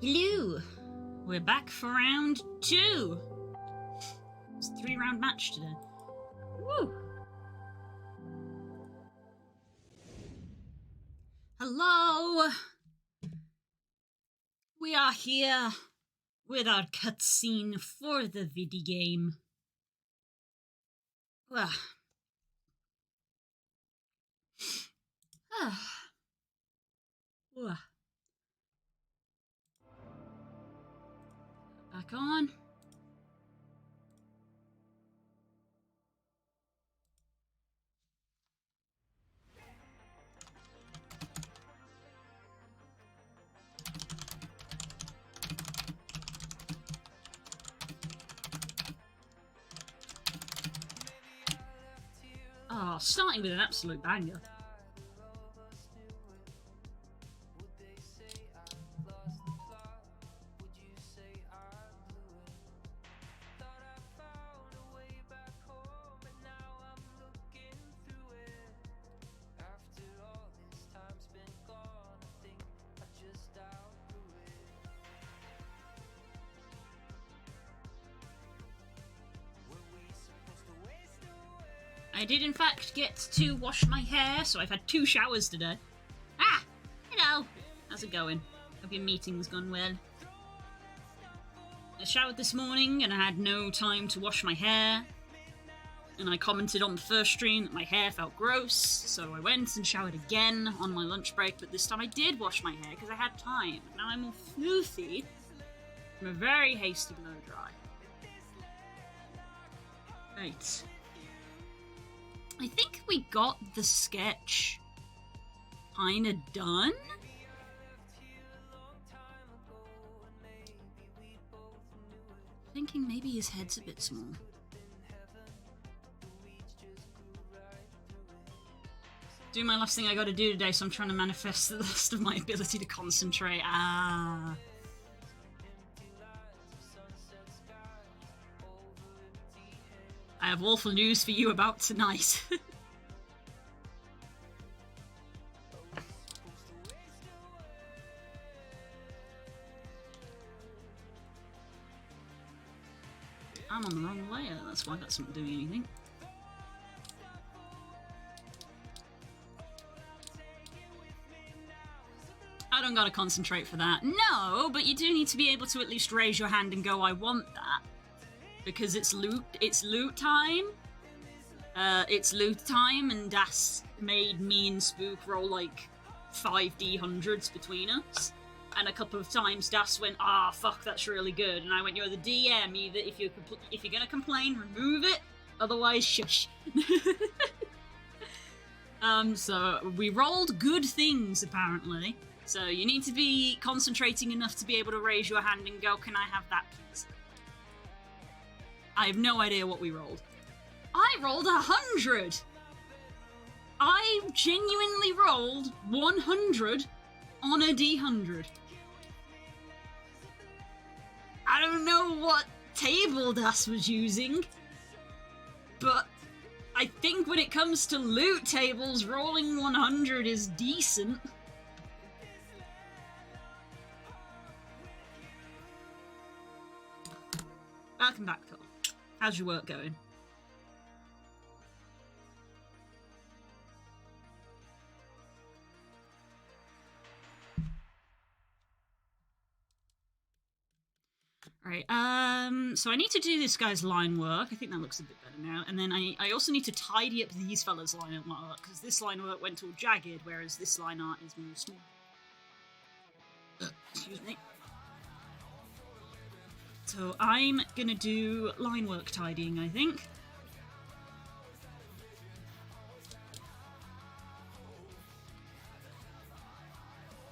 Hello! We're back for round 2! It's a 3-round match today. Woo! Hello! We are here with our cutscene for the video game. Back on. Oh, starting with an absolute banger. I did in fact get to wash my hair, so I've had 2 showers today. Ah! Hello! How's it going? Hope your meeting's gone well. I showered this morning and I had no time to wash my hair. And I commented on the first stream that my hair felt gross, so I went and showered again on my lunch break, but this time I did wash my hair because I had time. Now I'm all floofy from a very hasty blow dry. Right. I think we got the sketch kinda done? Thinking maybe his head's a bit small. Do my last thing I gotta do today, so I'm trying to manifest the rest of my ability to concentrate. Ah. I have awful news for you about tonight. I'm on the wrong layer, that's why that's not doing anything. I don't gotta concentrate for that. No, but you do need to be able to at least raise your hand and go, I want that. Because it's loot time. It's loot time, and Das made me and Spook roll like 5D hundreds between us. And a couple of times Das went, ah, fuck, that's really good. And I went, you're the DM, either if you're gonna complain, remove it, otherwise shush. So we rolled good things, apparently. So you need to be concentrating enough to be able to raise your hand and go, can I have that, please? I have no idea what we rolled. I rolled 100! I genuinely rolled 100 on a D100. I don't know what table Das was using, but I think when it comes to loot tables, rolling 100 is decent. Welcome back, Cole. How's your work going? Right, so I need to do this guy's line work. I think that looks a bit better now. And then I also need to tidy up these fellas' line art, because this line work went all jagged, whereas this line art is more small. Excuse me. So I'm gonna do line work tidying, I think.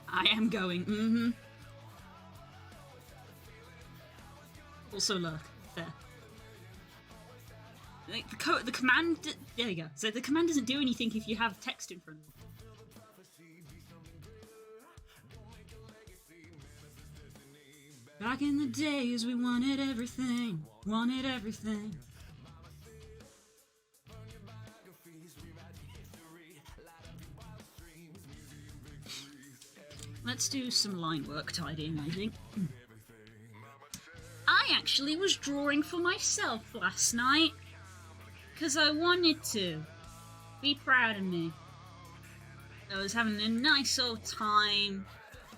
I am going, Also lurk, there. Like, the command, there you go. So the command doesn't do anything if you have text in front of it. Back in the days, we wanted everything, wanted everything. let's do some line work tidying, I think. I actually was drawing for myself last night, because I wanted to. Be proud of me. I was having a nice old time,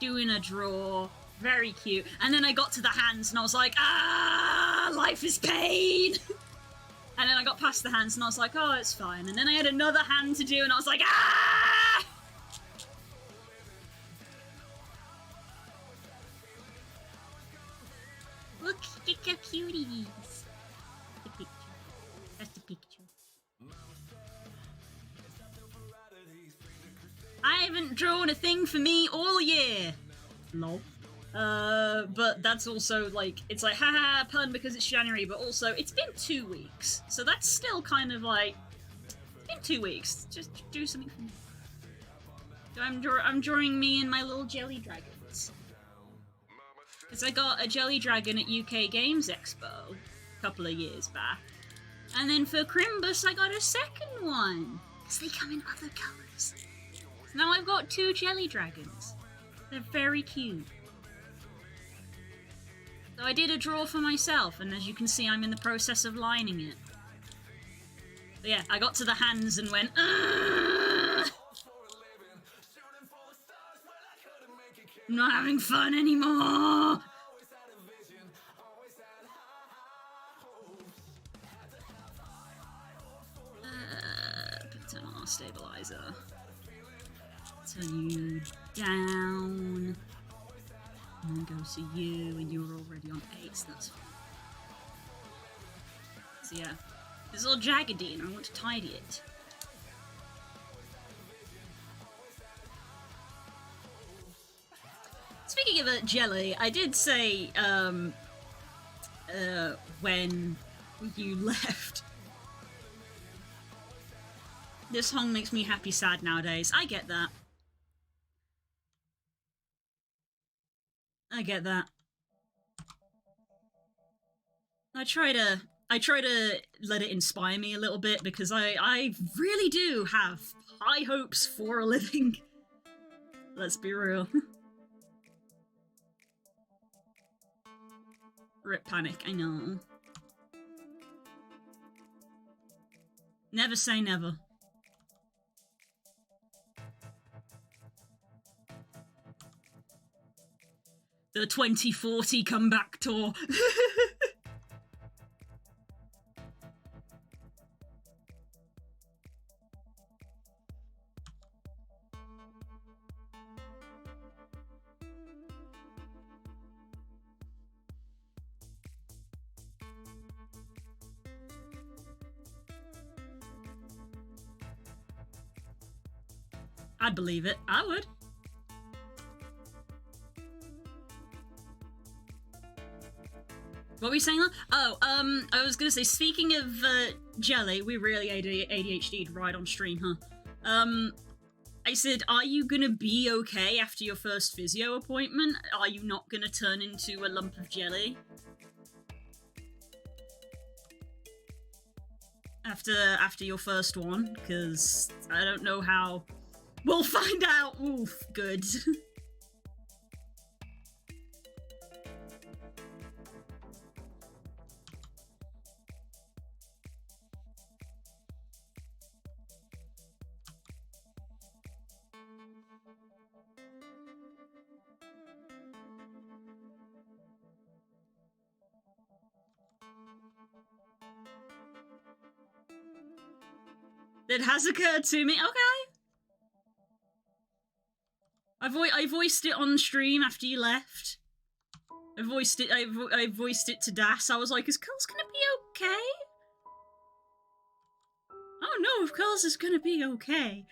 doing a draw, very cute, and then I got to the hands and I was like, ah, life is pain! And then I got past the hands and I was like, oh, it's fine. And then I had another hand to do and I was like, ah! Look at how cute it is. The picture. That's the picture. I haven't drawn a thing for me all year. Lol. But that's also, like, it's like, haha, pun because it's January, but also, it's been 2 weeks. So that's still kind of like, it's been 2 weeks. Just do something for me. So I'm drawing me and my little jelly dragons. Because I got a jelly dragon at UK Games Expo a couple of years back. And then for Crimbus, I got a second one. Because they come in other colours. So now I've got 2 jelly dragons. They're very cute. So I did a draw for myself, and as you can see, I'm in the process of lining it. But yeah, I got to the hands and went, ugh! I'm not having fun anymore! Put on our stabilizer. Turn you down. And then go to you, and you're already on 8, so that's fine. So yeah, this is all jaggedy, and I want to tidy it. Speaking of jelly, I did say, when you left, this song makes me happy sad nowadays. I get that. I get that. I try to let it inspire me a little bit because I really do have high hopes for a living. Let's be real. Rip Panic, I know. Never say never. The 2040 comeback tour. I'd believe it. I would. What were you saying? Oh, I was gonna say, speaking of jelly, we really ADHD'd right on stream, huh? I said, are you gonna be okay after your first physio appointment? Are you not gonna turn into a lump of jelly? After your first one? Because I don't know how... We'll find out! Oof, good. It has occurred to me. Okay. I voiced it on stream after you left. I voiced it to Das. I was like, is Curls gonna be okay? Oh no, if Curls is gonna be okay.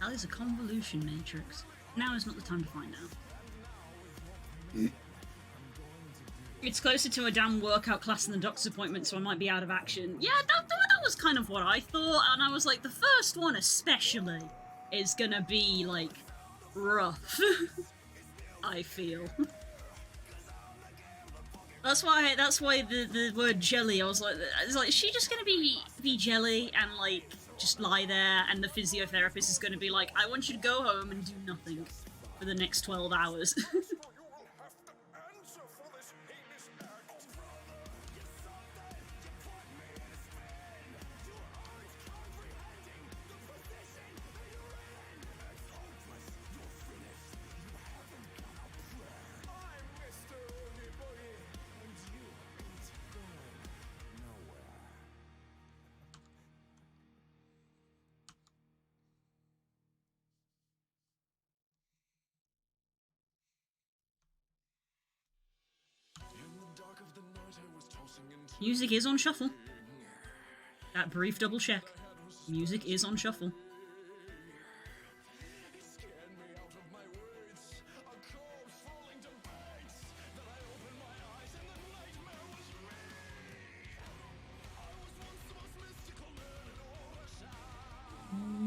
hell is a convolution matrix? Now is not the time to find out. It's closer to a damn workout class than the doctor's appointment, so I might be out of action. Yeah, that was kind of what I thought, and I was like, the first one especially is gonna be, like, rough. I feel. That's why the word jelly, I was like, is she just gonna be jelly and, like, just lie there, and the physiotherapist is gonna be like, I want you to go home and do nothing for the next 12 hours. Music is on shuffle. That brief double check. Music is on shuffle.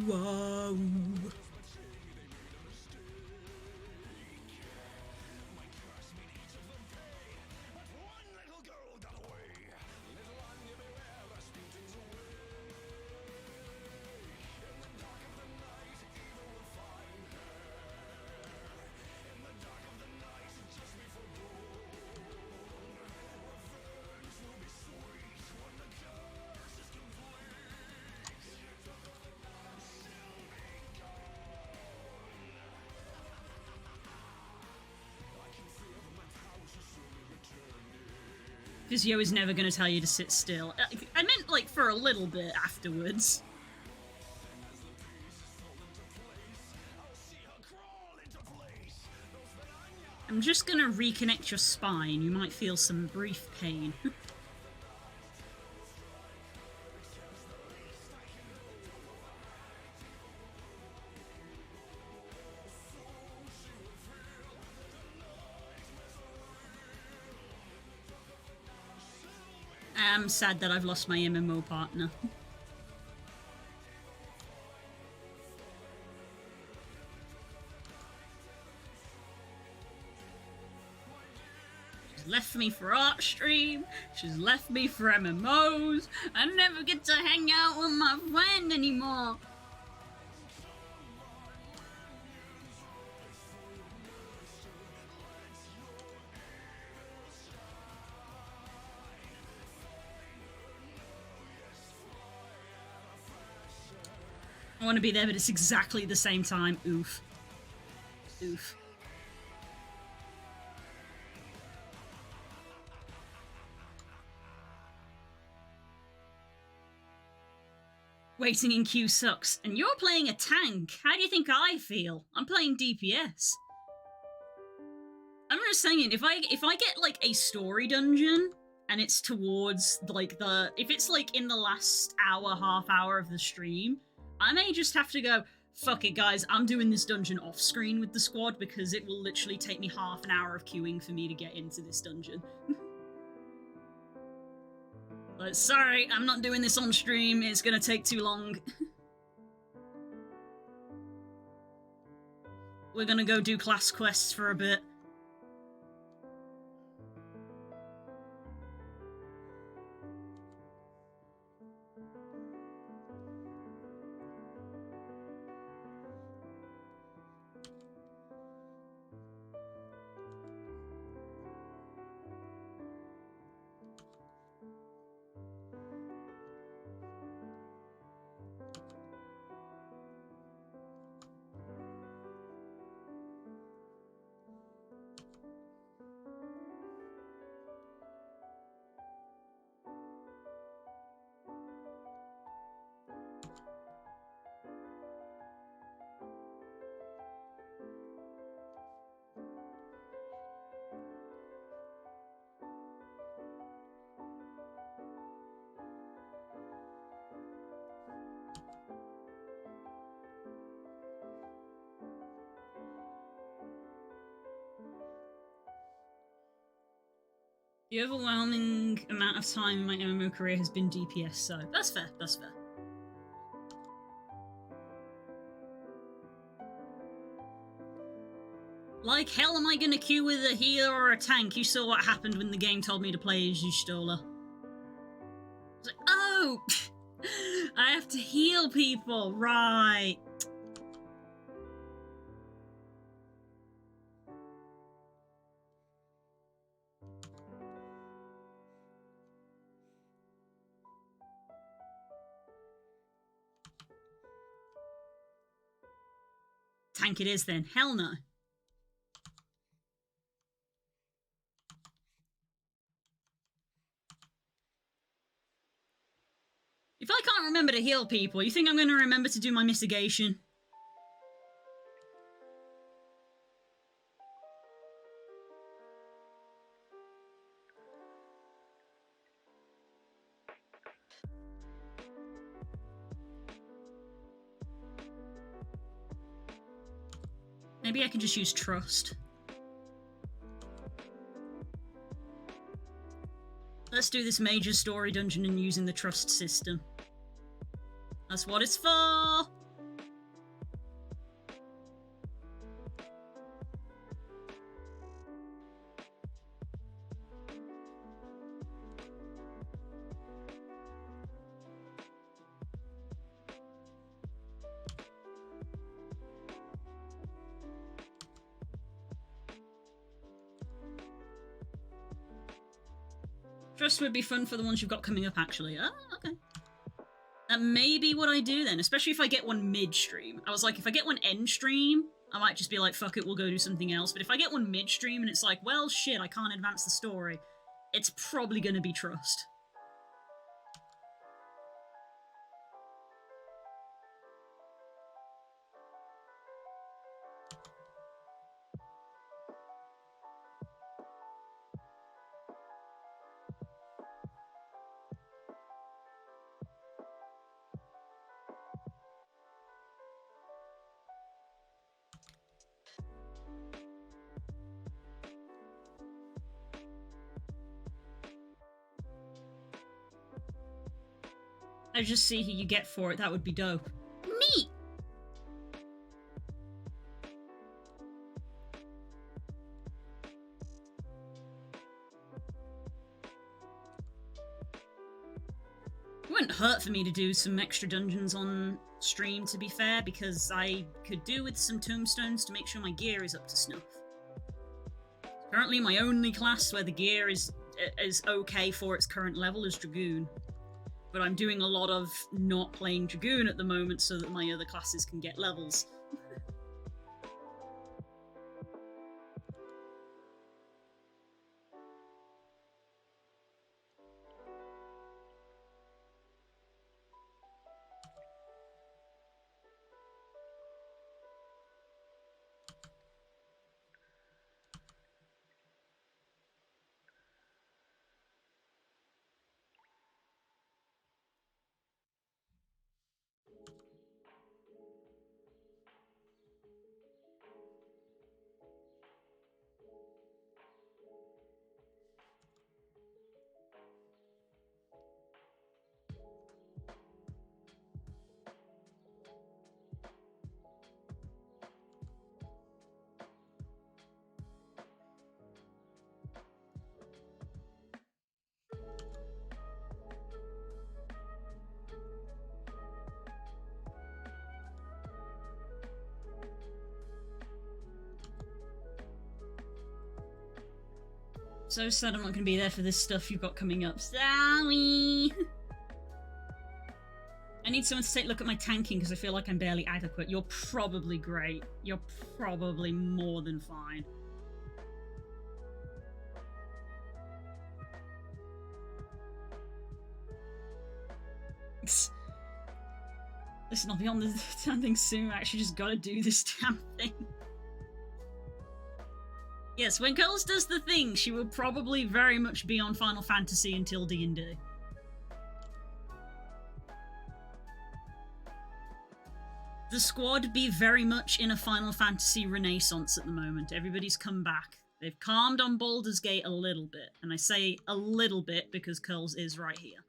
Wow. Physio is never going to tell you to sit still. I meant, like, for a little bit afterwards. I'm just going to reconnect your spine. You might feel some brief pain. I'm sad that I've lost my MMO partner. She's left me for art stream, she's left me for MMOs, I never get to hang out with my friend anymore. I want to be there, but it's exactly the same time. Oof. Oof. Waiting in queue sucks. And you're playing a tank. How do you think I feel? I'm playing DPS. I'm just saying, if I get, like, a story dungeon, and it's towards, like, if it's, like, in the last hour, half hour of the stream, I may just have to go, fuck it, guys, I'm doing this dungeon off-screen with the squad because it will literally take me half an hour of queuing for me to get into this dungeon. Like, sorry, I'm not doing this on stream, it's gonna take too long. We're gonna go do class quests for a bit. The overwhelming amount of time in my MMO career has been DPS, so that's fair, that's fair. Like hell am I gonna queue with a healer or a tank? You saw what happened when the game told me to play as Y'shtola. I was like, oh! I have to heal people, right. Tank it is then, hell no. If I can't remember to heal people, you think I'm going to remember to do my mitigation? Maybe I can just use trust. Let's do this major story dungeon and using the trust system. That's what it's for! Trust would be fun for the ones you've got coming up, actually. Oh, okay. That may be what I do then, especially if I get one mid-stream. I was like, if I get one end-stream, I might just be like, fuck it, we'll go do something else. But if I get one mid-stream and it's like, well, shit, I can't advance the story, it's probably gonna be Trust. I just see who you get for it, that would be dope. Neat! It wouldn't hurt for me to do some extra dungeons on stream, to be fair, because I could do with some tombstones to make sure my gear is up to snuff. Currently, my only class where the gear is okay for its current level is Dragoon. But I'm doing a lot of not playing Dragoon at the moment so that my other classes can get levels. So sad I'm not going to be there for this stuff you've got coming up. Sorry! I need someone to take a look at my tanking because I feel like I'm barely adequate. You're probably great. You're probably more than fine. Listen, I'll be on the damn thing soon. I actually just gotta do this damn thing. Yes, when Coles does the thing, she will probably very much be on Final Fantasy until D&D. The squad be very much in a Final Fantasy renaissance at the moment. Everybody's come back. They've calmed on Baldur's Gate a little bit, and I say a little bit because Curls is right here.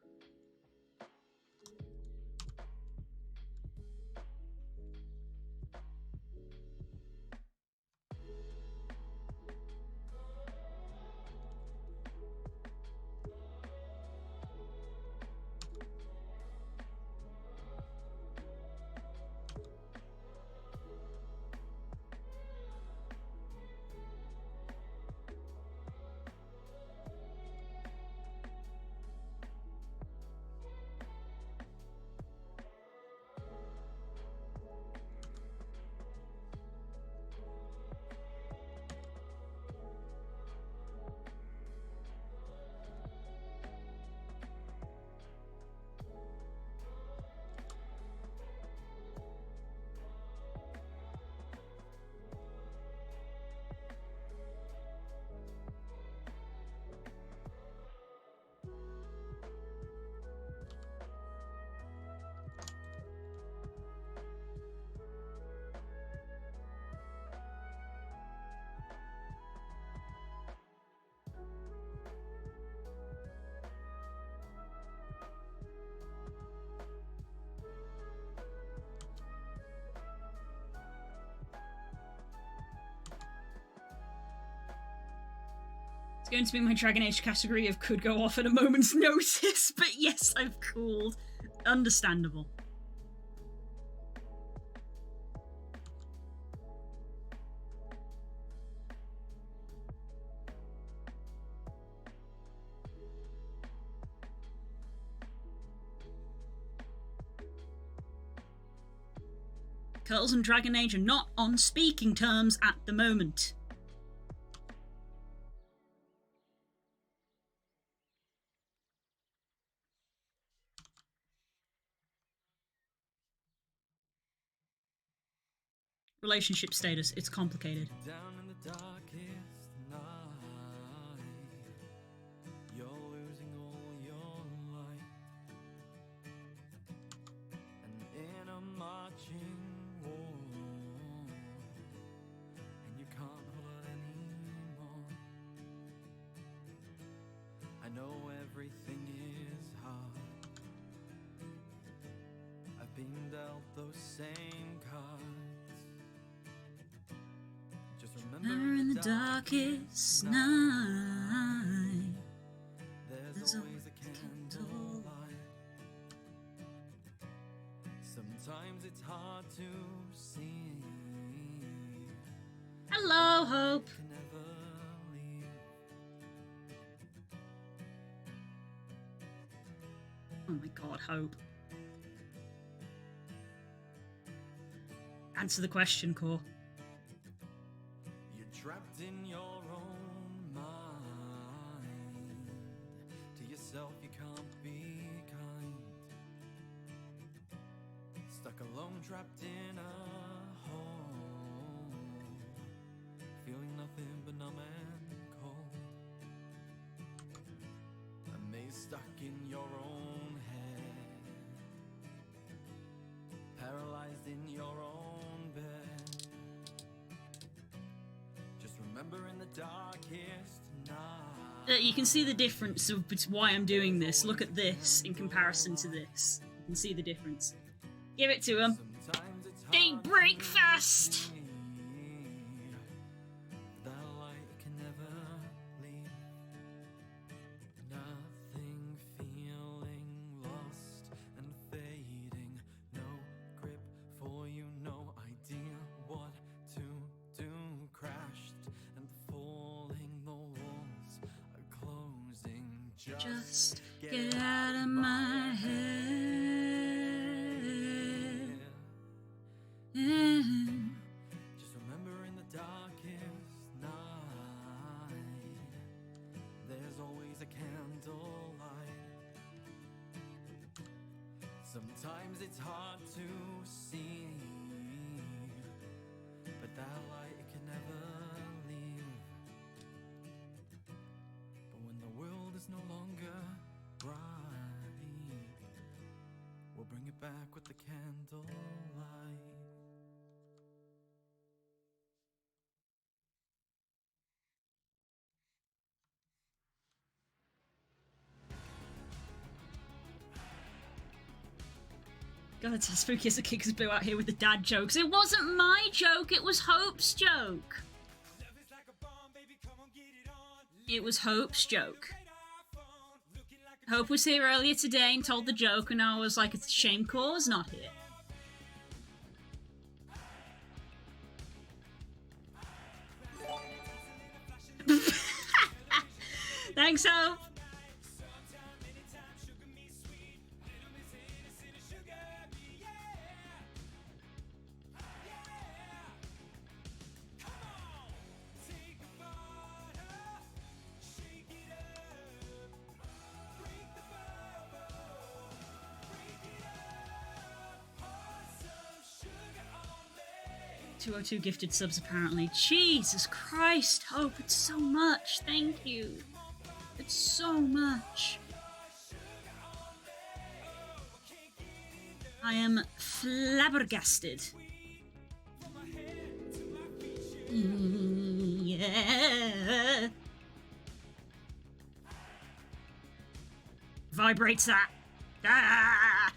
Going to be my Dragon Age category of could go off at a moment's notice, but yes, I've cooled. Understandable. Curls and Dragon Age are not on speaking terms at the moment. Relationship status, it's complicated. Down in the darkest night, you're losing all your light, and in a marching war, and you can't hold it anymore. I know everything is hard. I've been dealt those same cards. Remember in the darkest night, there's always a candle light. Sometimes it's hard to see. Hello, Hope. Can never leave. Oh my god, Hope. Answer the question, Core. Trapped in your own mind. To yourself you can't be kind. Stuck alone, trapped in a hole, feeling nothing but numb and cold. A maze stuck in your own head, paralyzed in your own bed. Remember in the darkest night. You can see the difference of why I'm doing this. Look at this in comparison to this. You can see the difference. Give it to him. They break fast! That light can never leave. Nothing, feeling lost and fading. No grip for you, no idea what to do. Crashed and falling, the walls are closing. Just get out of my head. Just remember in the darkest night, there's always a candle light. Sometimes it's hard to see, but that light can never leave. But when the world is no longer bright, we'll bring it back with the candle light. God, it's how spooky as a kid because blew out here with the dad jokes. It wasn't my joke, it was Hope's joke. It was Hope's joke. Hope was here earlier today and told the joke, and I was like, it's a shame Core's not here. Thanks, Hope. 202 gifted subs, apparently. Jesus Christ, Hope, it's so much. Thank you. It's so much. I am flabbergasted. Yeah. Vibrates that. Ah!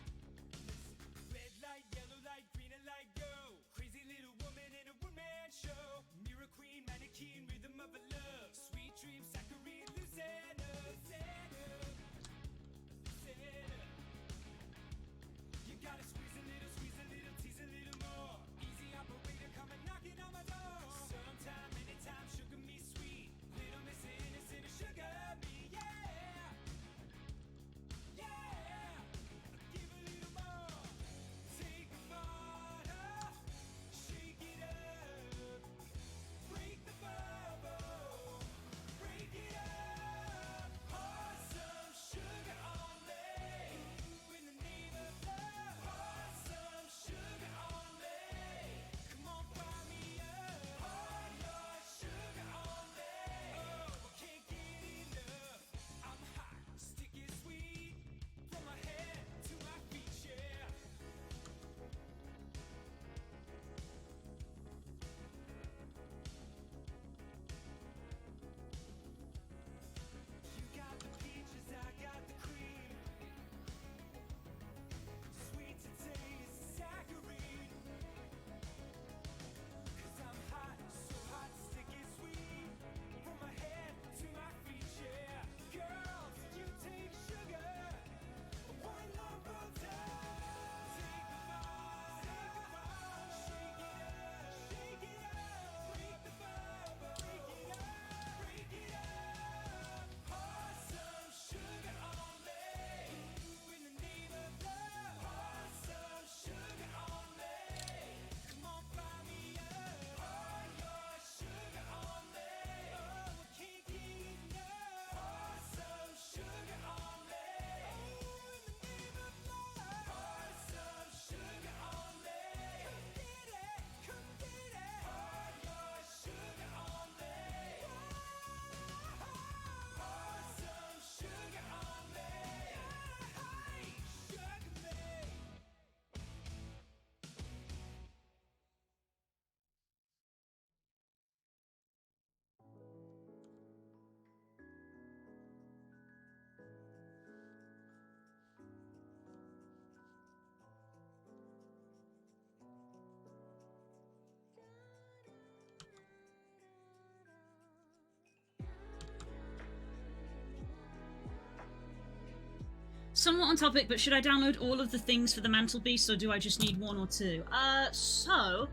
Somewhat on topic, but should I download all of the things for the Mantle Beast, or do I just need one or two? So,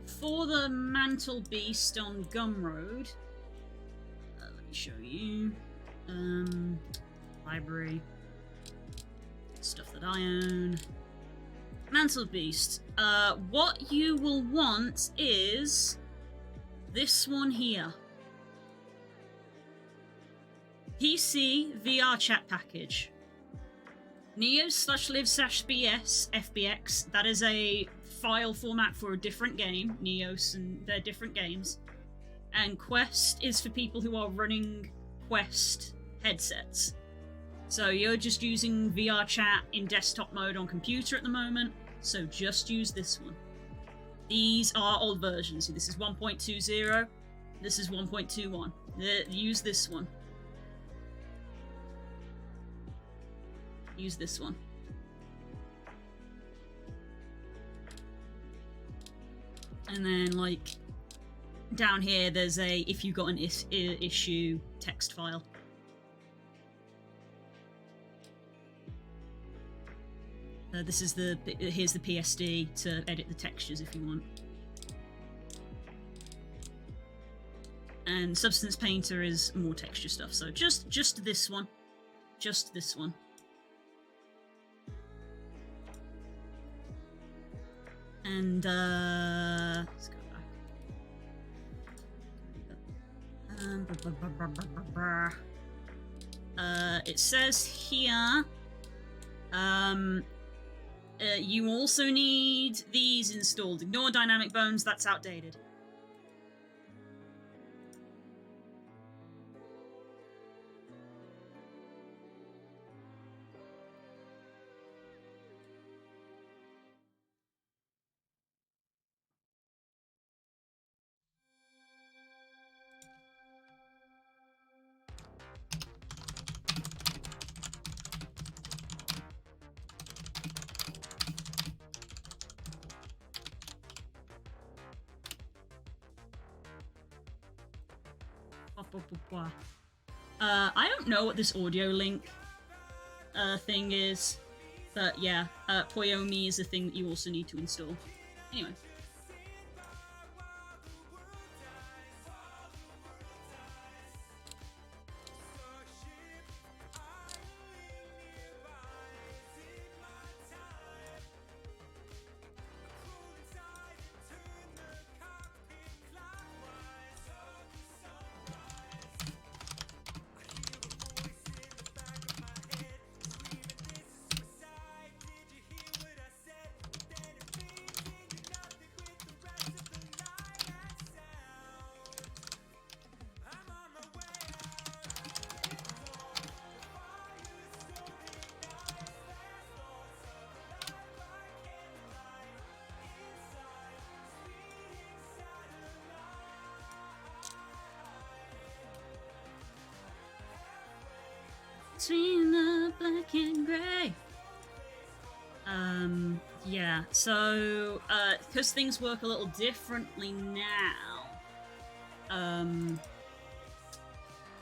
for the Mantle Beast on Gumroad, let me show you. Library. Stuff that I own. Mantle Beast. What you will want is this one here. PC VR chat package. Neos/live/BS FBX. That is a file format for a different game. Neos and their different games. And Quest is for people who are running Quest headsets. So you're just using VR chat in desktop mode on computer at the moment. So just use this one. These are old versions. So this is 1.20. This is 1.21. Use this one. Use this one. And then, like, down here, there's a if you got an issue text file. This is here's the PSD to edit the textures if you want. And Substance Painter is more texture stuff, so just this one. Just this one. And let's go back. It says here, you also need these installed. Ignore Dynamic Bones, that's outdated. I don't know what this audio link thing is, but yeah, Poyomi is a thing that you also need to install. Anyway. Between the black and grey. Yeah, so, because things work a little differently now,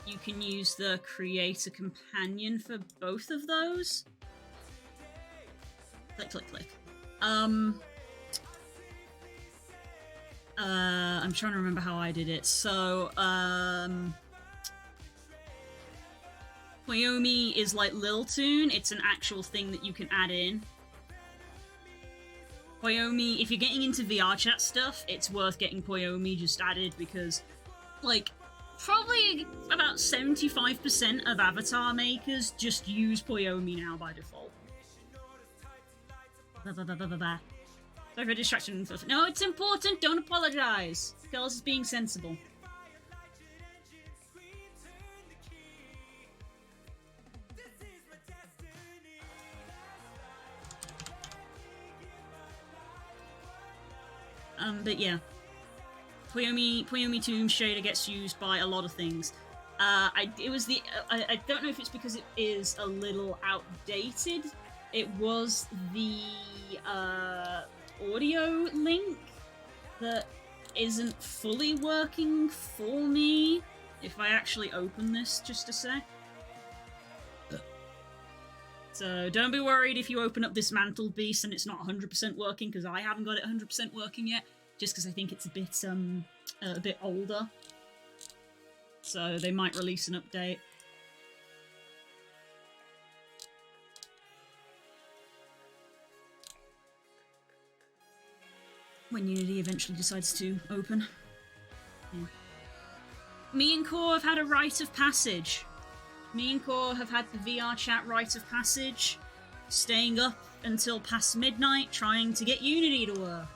you can use the Creator Companion for both of those. Click, click, click. I'm trying to remember how I did it. So, Poyomi is like Liltoon. It's an actual thing that you can add in. Poyomi, if you're getting into VR chat stuff, it's worth getting Poyomi just added because, like, probably about 75% of avatar makers just use Poyomi now by default. Sorry for distraction. No, it's important. Don't apologize. Girls is being sensible. But yeah, Poyomi Tomb Shader gets used by a lot of things. I don't know if it's because it is a little outdated. It was the audio link that isn't fully working for me. If I actually open this just a sec. So don't be worried if you open up this Mantle Beast and it's not 100% working, because I haven't got it 100% working yet, just because I think it's a bit older. So they might release an update. When Unity eventually decides to open. Yeah. Me and Core have had a rite of passage. Me and Core have had the VR chat rite of passage, staying up until past midnight trying to get Unity to work.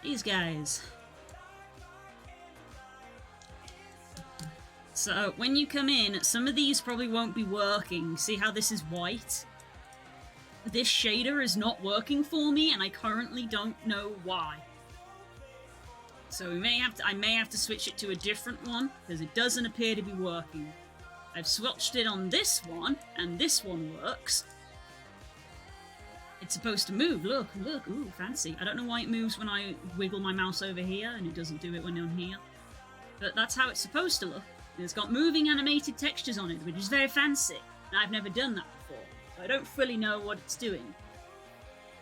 These guys. So when you come in, some of these probably won't be working. See how this is white? This shader is not working for me, and I currently don't know why. So I may have to switch it to a different one, because it doesn't appear to be working. I've switched it on this one, and this one works. It's supposed to move. Look, ooh, fancy. I don't know why it moves when I wiggle my mouse over here, and it doesn't do it when I'm here. But that's how it's supposed to look. It's got moving animated textures on it, which is very fancy. And I've never done that before, so I don't fully know what it's doing.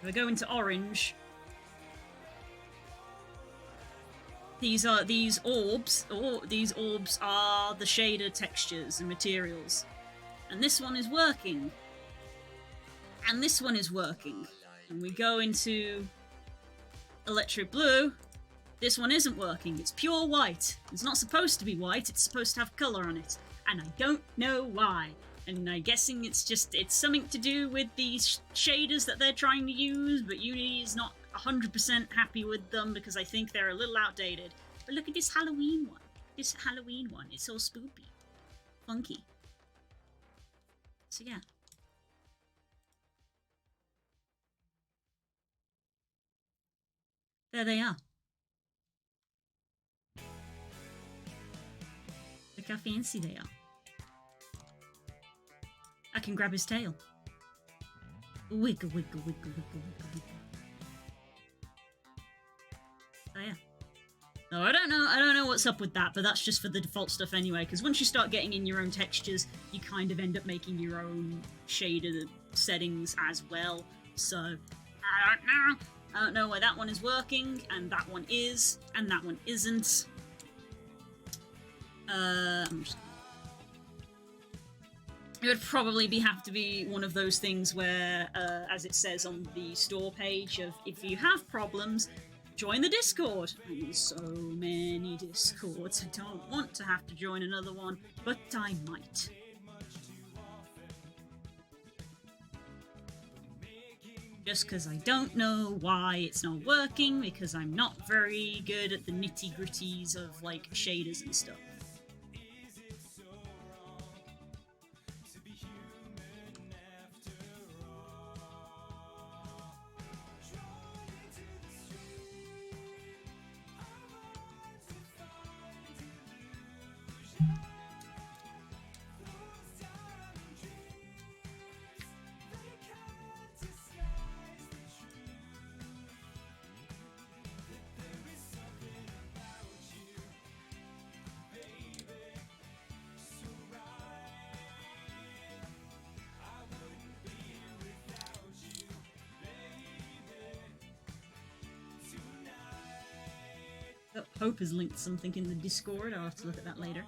If I go into orange, these orbs are the shader textures and materials. And this one is working. And this one is working. And we go into electric blue. This one isn't working. It's pure white. It's not supposed to be white. It's supposed to have colour on it. And I don't know why. And I'm guessing it's something to do with these shaders that they're trying to use, but Unity is not 100% happy with them because I think they're a little outdated. But look at this Halloween one. This Halloween one. It's so spoopy. Funky. So yeah. There they are. Look how fancy they are. I can grab his tail. Wiggle, wiggle, wiggle, wiggle, wiggle, wiggle. Oh yeah. No, I don't know what's up with that, but that's just for the default stuff anyway, because once you start getting in your own textures, you kind of end up making your own shader settings as well. So, I don't know why that one is working, and that one is, and that one isn't. It would probably have to be one of those things where, as it says on the store page, of if you have problems, join the Discord. And there's so many Discords. I don't want to have to join another one, but I might. Just because I don't know why it's not working, because I'm not very good at the nitty-gritties of, like, shaders and stuff. Hope has linked something in the Discord. I'll have to look at that later.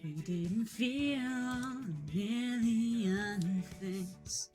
We didn't feel a million things.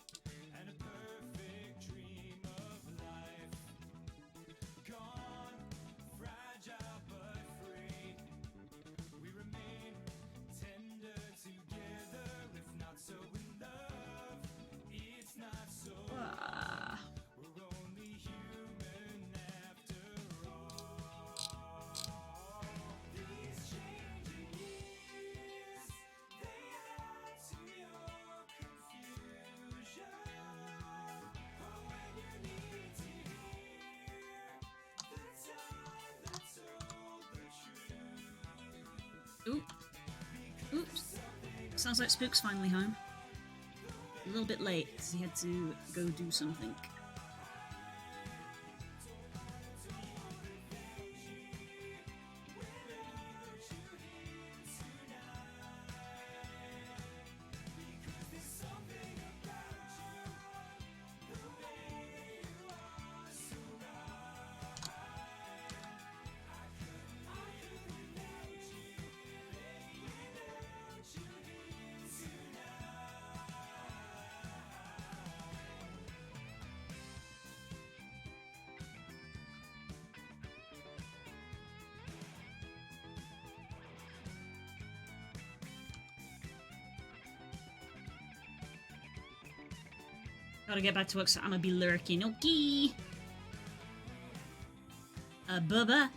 Oops. Sounds like Spook's finally home. A little bit late, because he had to go do something. Gotta get back to work, so I'm gonna be lurking. Okay. Bubba.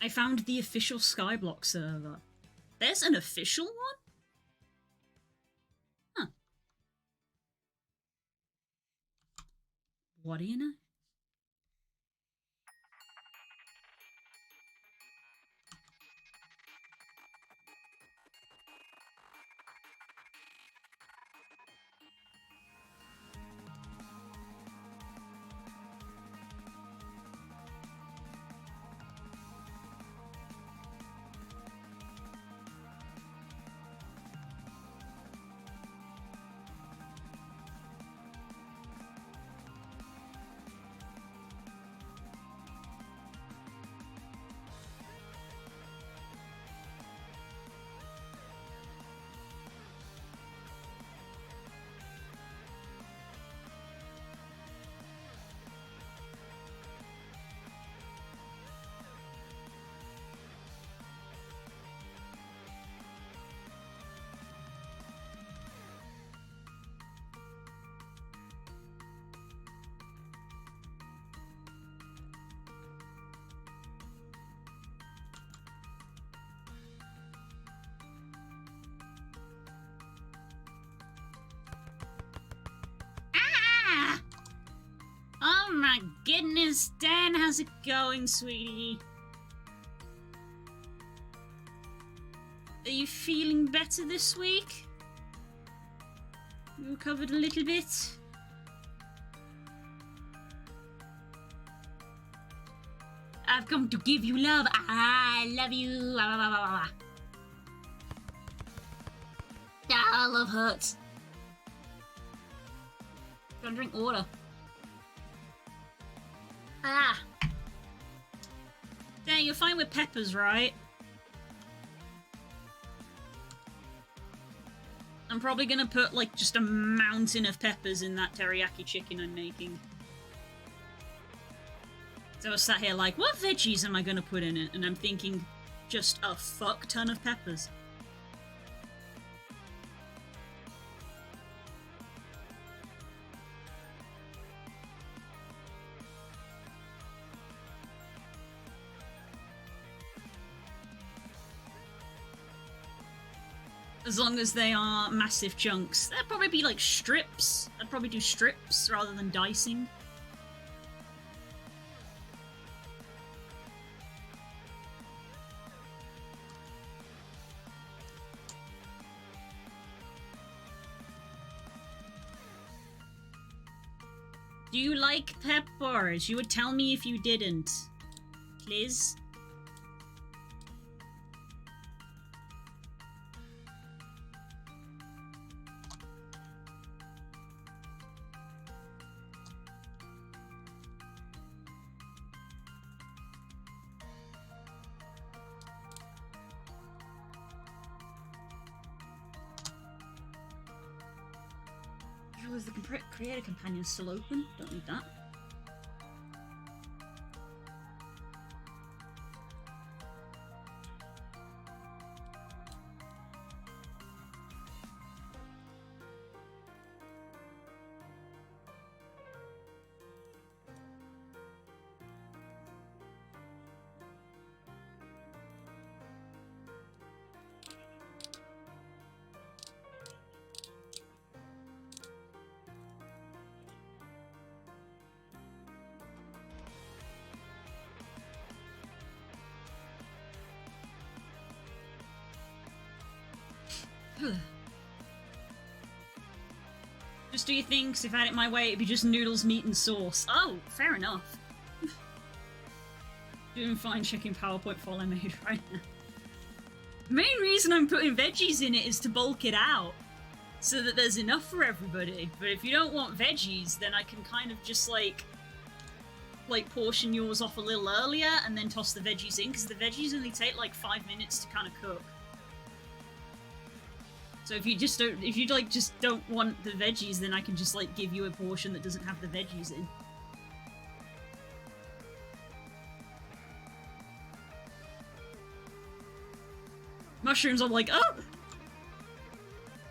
I found the official Skyblock server. There's an official one? Huh. What do you know? Oh my goodness, Dan, how's it going, sweetie? Are you feeling better this week? You recovered a little bit? I've come to give you love. I love you. Ah, love hurts. Gotta drink water. Ah. Yeah, you're fine with peppers, right? I'm probably gonna put, like, just a mountain of peppers in that teriyaki chicken I'm making. So I was sat here like, what veggies am I gonna put in it? And I'm thinking, just a fuck ton of peppers. As long as they are massive chunks. That'd probably be like strips. I'd probably do strips rather than dicing. Do you like peppers? You would tell me if you didn't. Please? Is the creator companion still open? Don't need that. Just do you think if I had it my way, it'd be just noodles, meat, and sauce? Oh, fair enough. Doing fine checking PowerPoint file I made right now. The main reason I'm putting veggies in it is to bulk it out. so that there's enough for everybody. But if you don't want veggies, then I can kind of just like portion yours off a little earlier and then toss the veggies in, because the veggies only take like 5 minutes to kind of cook. So if you just don't want the veggies, then I can just like give you a portion that doesn't have the veggies in. Mushrooms, I'm like, oh!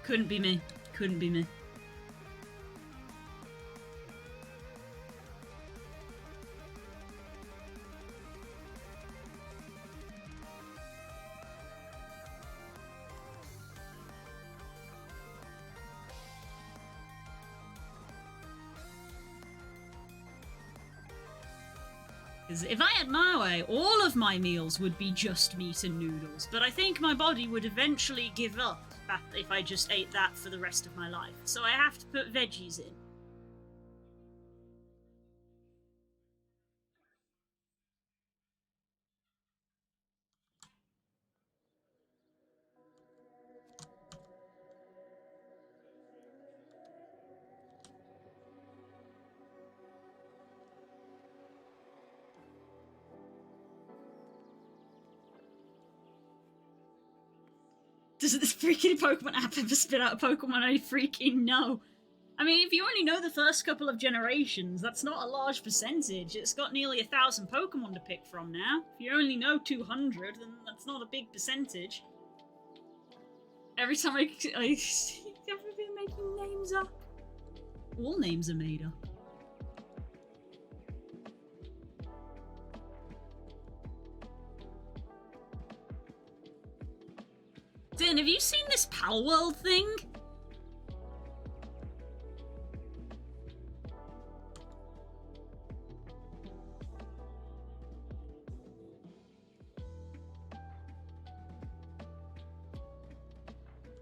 Couldn't be me. Couldn't be me. Because if I had my way, all of my meals would be just meat and noodles, but I think my body would eventually give up if I just ate that for the rest of my life. So I have to put veggies in. Does this freaking Pokemon app ever spit out a Pokemon I freaking know? I mean, if you only know the first couple of generations, that's not a large percentage. It's got nearly 1,000 Pokemon to pick from now. If you only know 200, then that's not a big percentage. Every time I've been making names up. All names are made up. Dan, have you seen this Palworld thing?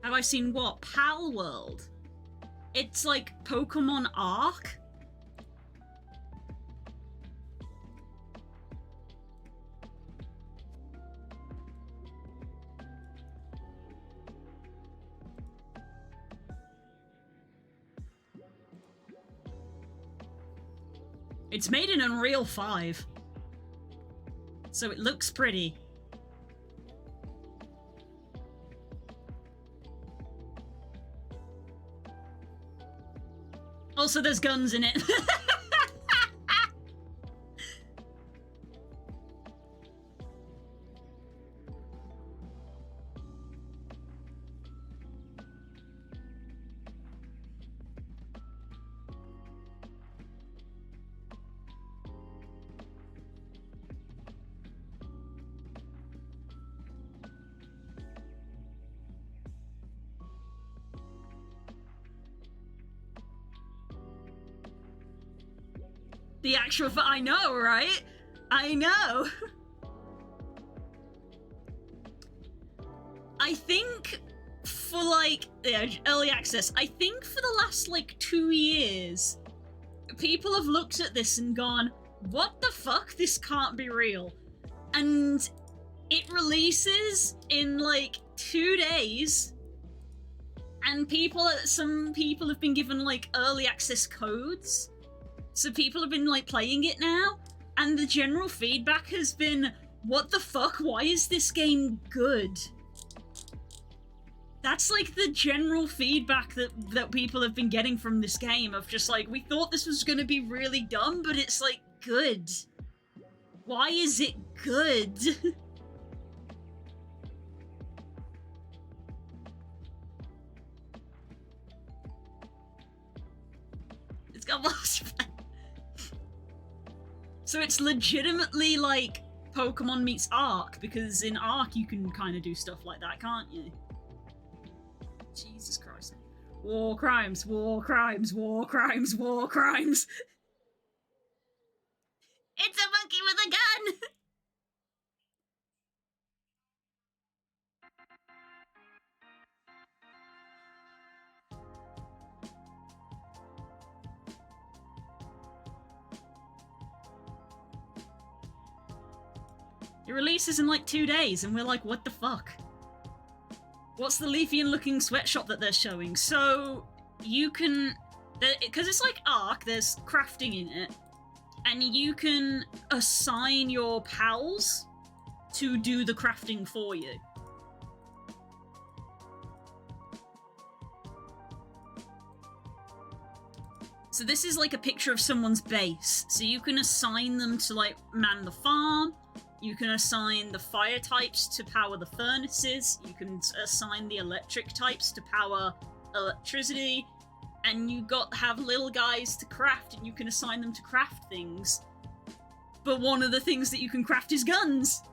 Have I seen what? Palworld? It's like Pokemon Arc? It's made in Unreal 5, so it looks pretty. Also, there's guns in it. The actual I know, right? I know. I think for like early access, I think for the last like 2 years, people have looked at this and gone, what the fuck? This can't be real. And it releases in like 2 days, and some people have been given like early access codes. So people have been, like, playing it now, and the general feedback has been, what the fuck, why is this game good? That's, like, the general feedback that people have been getting from this game, of just, like, we thought this was gonna be really dumb, but it's, like, good. Why is it good? It's got lost. So it's legitimately like Pokemon meets Ark, because in Ark you can kind of do stuff like that, can't you? Jesus Christ. War crimes, war crimes, war crimes, war crimes. It's a monkey with a gun! It releases in like 2 days, and we're like, what the fuck? What's the Leafian-looking sweatshop that they're showing? So you can, because it's like Ark, there's crafting in it, and you can assign your pals to do the crafting for you. So this is like a picture of someone's base. So you can assign them to like man the farm. You can assign the fire types to power the furnaces. You can assign the electric types to power electricity. And you have little guys to craft, and you can assign them to craft things. But one of the things that you can craft is guns.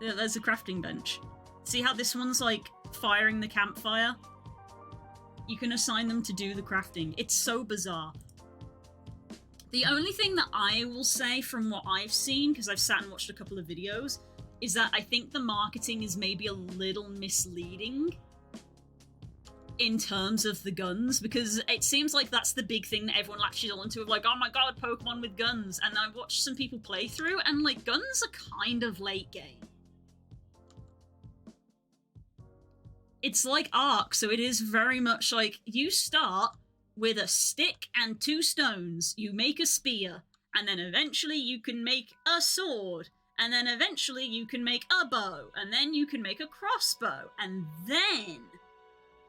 Yeah, there's a crafting bench. See how this one's like firing the campfire? You can assign them to do the crafting. It's so bizarre. The only thing that I will say from what I've seen, because I've sat and watched a couple of videos, is that I think the marketing is maybe a little misleading in terms of the guns, because it seems like that's the big thing that everyone latches onto of like, oh my god, Pokemon with guns. And I watched some people play through, and like, guns are kind of late game. It's like Ark, so it is very much like you start with a stick and 2 stones, you make a spear, and then eventually you can make a sword, and then eventually you can make a bow, and then you can make a crossbow, and then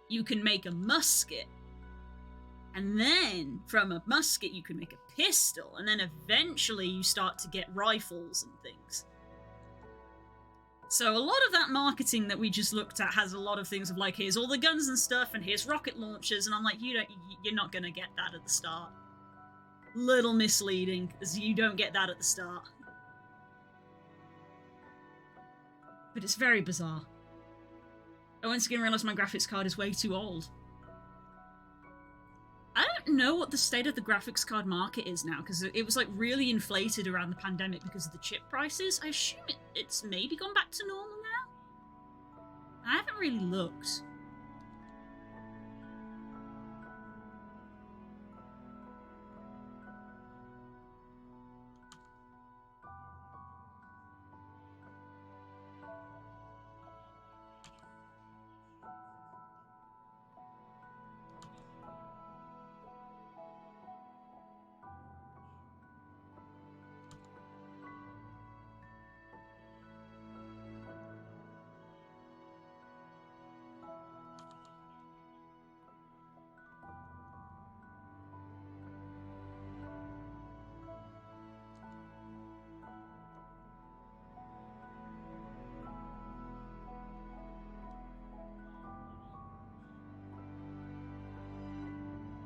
you can make a musket. And then from a musket you can make a pistol, and then eventually you start to get rifles and things. So a lot of that marketing that we just looked at has a lot of things of like, here's all the guns and stuff, and here's rocket launchers, and I'm like, you're not gonna get that at the start. Little misleading, because you don't get that at the start. But it's very bizarre. I once again realised my graphics card is way too old. I don't know what the state of the graphics card market is now, because it was like really inflated around the pandemic because of the chip prices. I assume it's maybe gone back to normal now? I haven't really looked.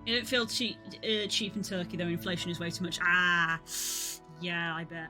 It don't feel cheap in Turkey though. Inflation is way too much. Ah, yeah, I bet.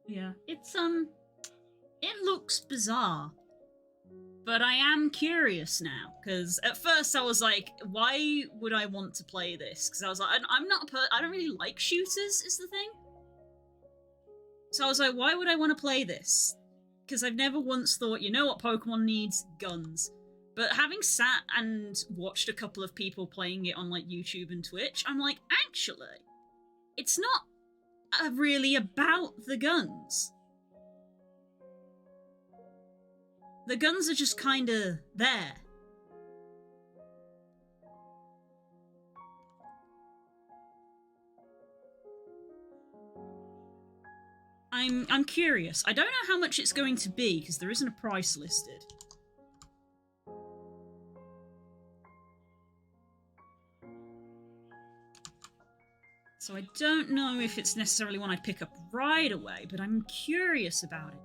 Yeah, it looks bizarre, But I am curious now, because at first I was like, why would I want to play this? Because I was like, I'm not I don't really like shooters, is the thing. So I was like, why would I want to play this? Because I've never once thought, you know what Pokemon needs? Guns. But having sat and watched a couple of people playing it on like YouTube and Twitch, I'm like, actually, it's not really about the guns. The guns are just kind of there. I'm curious. I don't know how much it's going to be because there isn't a price listed. So I don't know if it's necessarily one I'd pick up right away, but I'm curious about it now.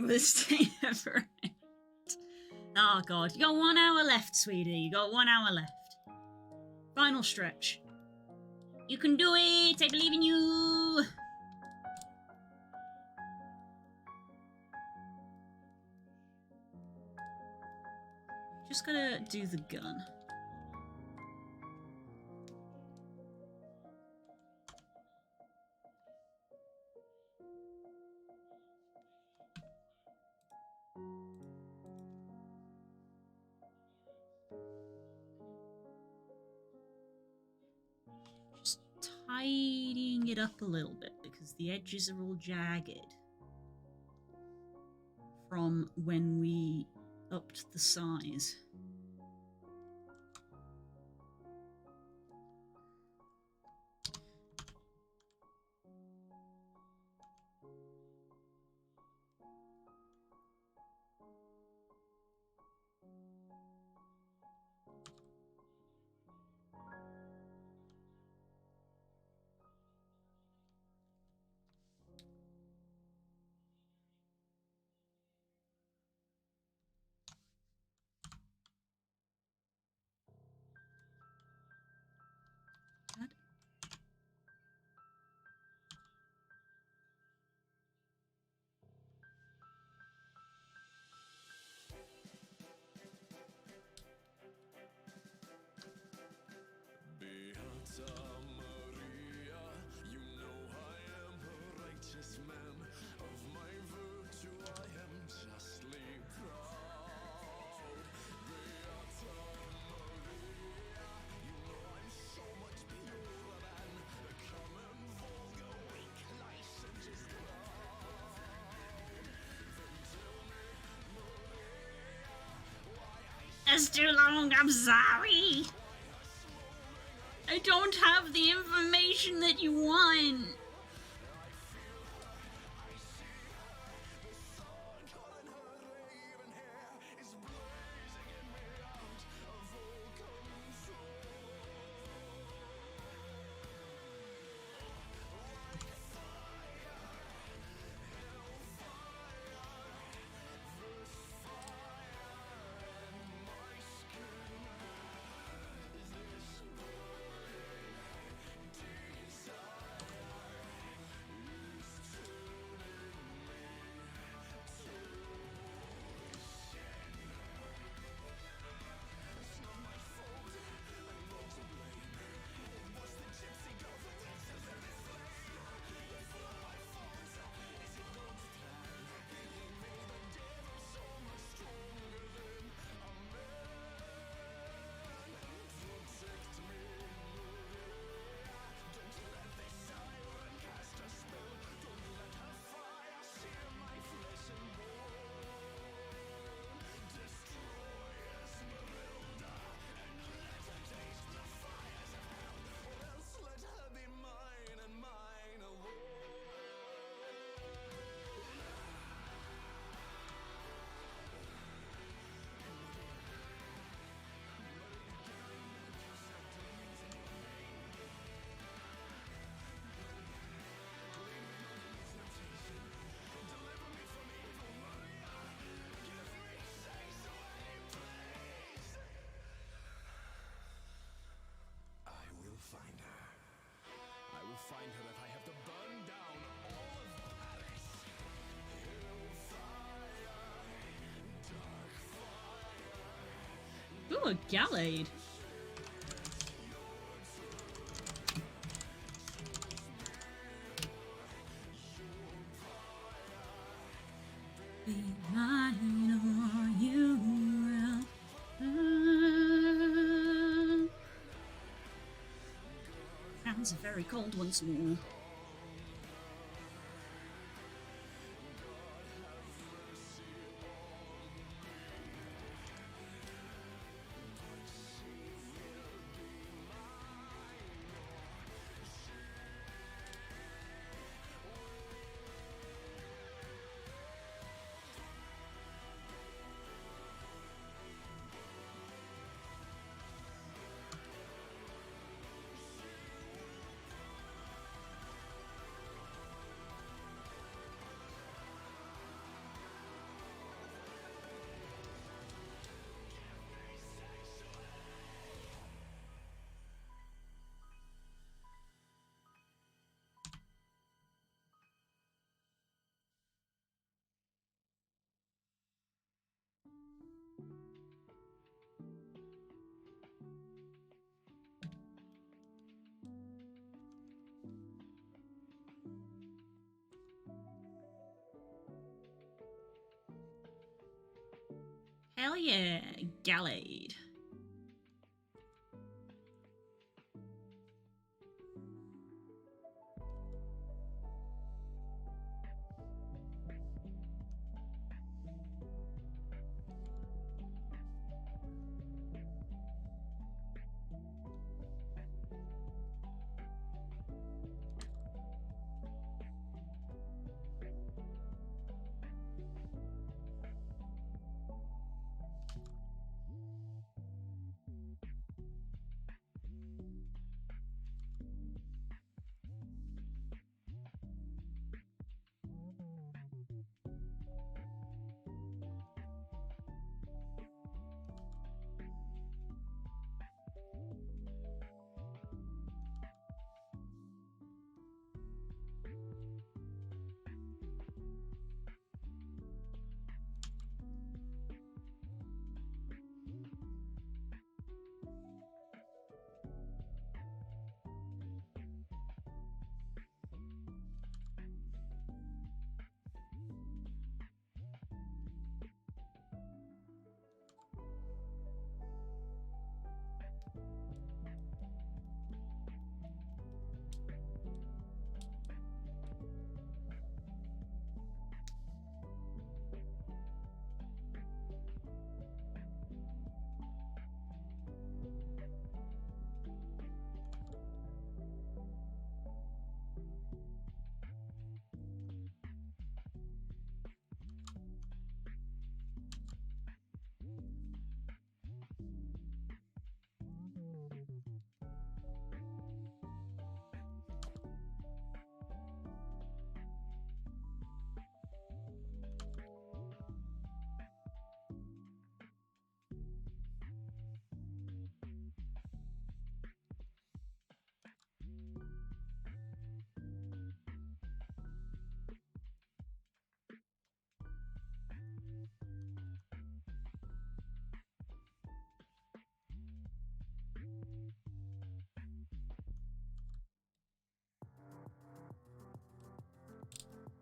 This day never ends. Oh god, you got 1 hour left, sweetie. You got 1 hour left. Final stretch. You can do it! I believe in you! Just gotta do the gun. Just tidying it up a little bit because the edges are all jagged from when we upped the size. Beata Maria, you know I am a righteous man. Of my virtue I am justly proud. Beata Maria, you know I'm so much purer than the common vulgar weak licentious crowd. Then tell me, Maria, why That's too long, I'm sorry! I don't have the information that you want. Ooh, a Gallade. Be mine or you will. Hands are very cold once more. Hell yeah, Gallade.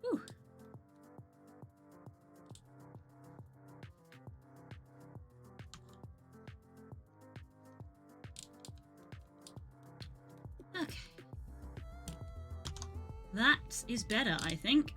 Ooh. Okay. That is better, I think.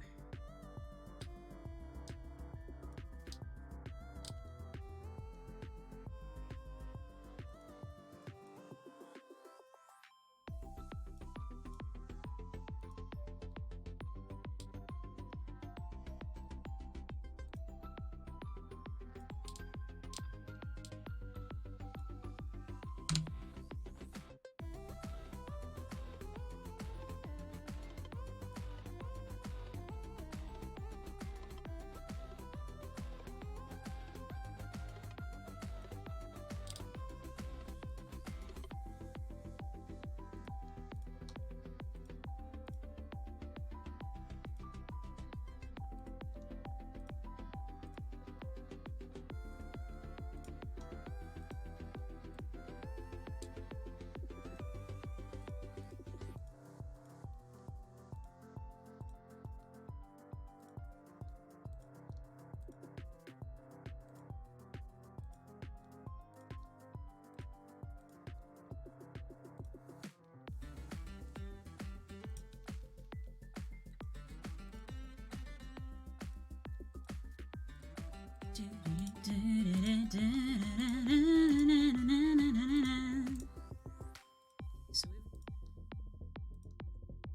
So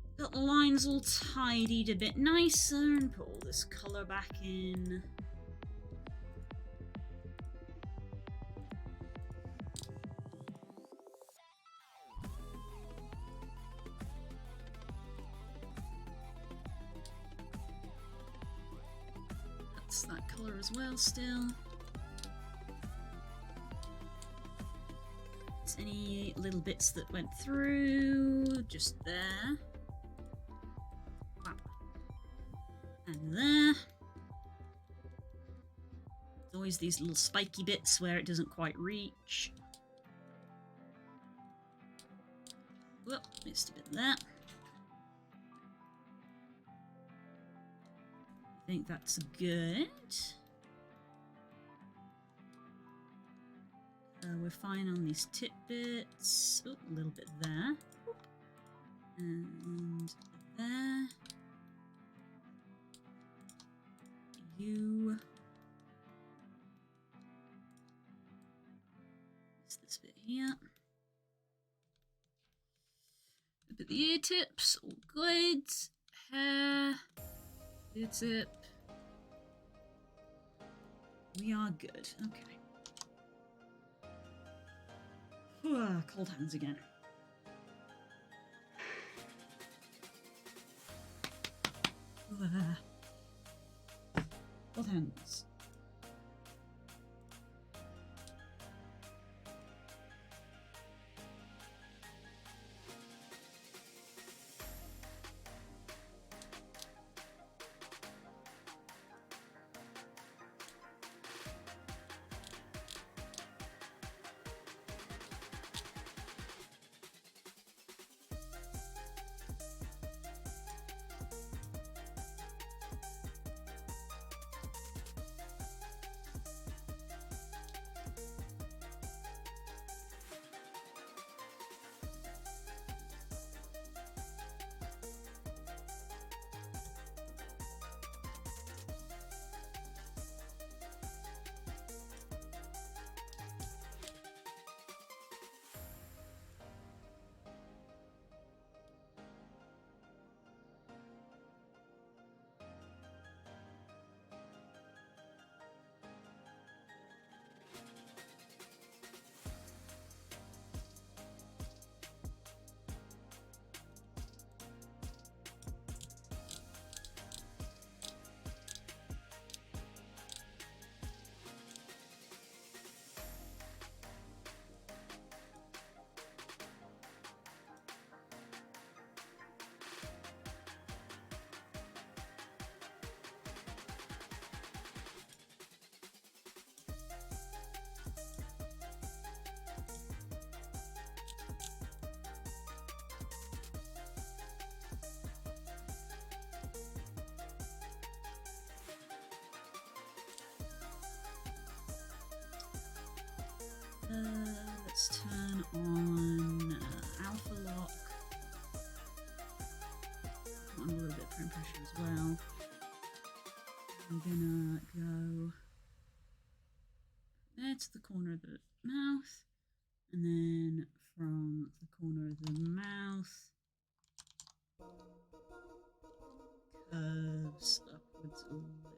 we've got the lines all tidied a bit nicer and put all this colour back in. That's that colour as well still. Any little bits that went through, just there. Wow. And there. There's always these little spiky bits where it doesn't quite reach. Whoop, missed a bit there. I think that's good. We're fine on these tip bits. Oh, a little bit there. And there. You. Just this bit here. A bit of the ear tips, all good. Hair. Ear tip. We are good. Okay. Cold hands again. Cold hands. Let's turn on alpha lock. Put on a little bit of print pressure as well. I'm gonna go there to the corner of the mouth, and then from the corner of the mouth, curves upwards a little bit.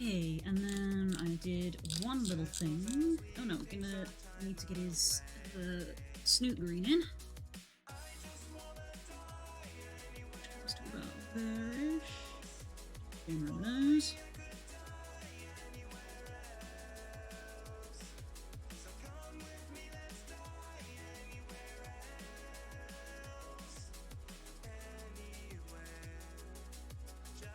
Okay, and then I did one little thing. Oh no, I need to get his snoot green in. Just about there-ish. Camera nose.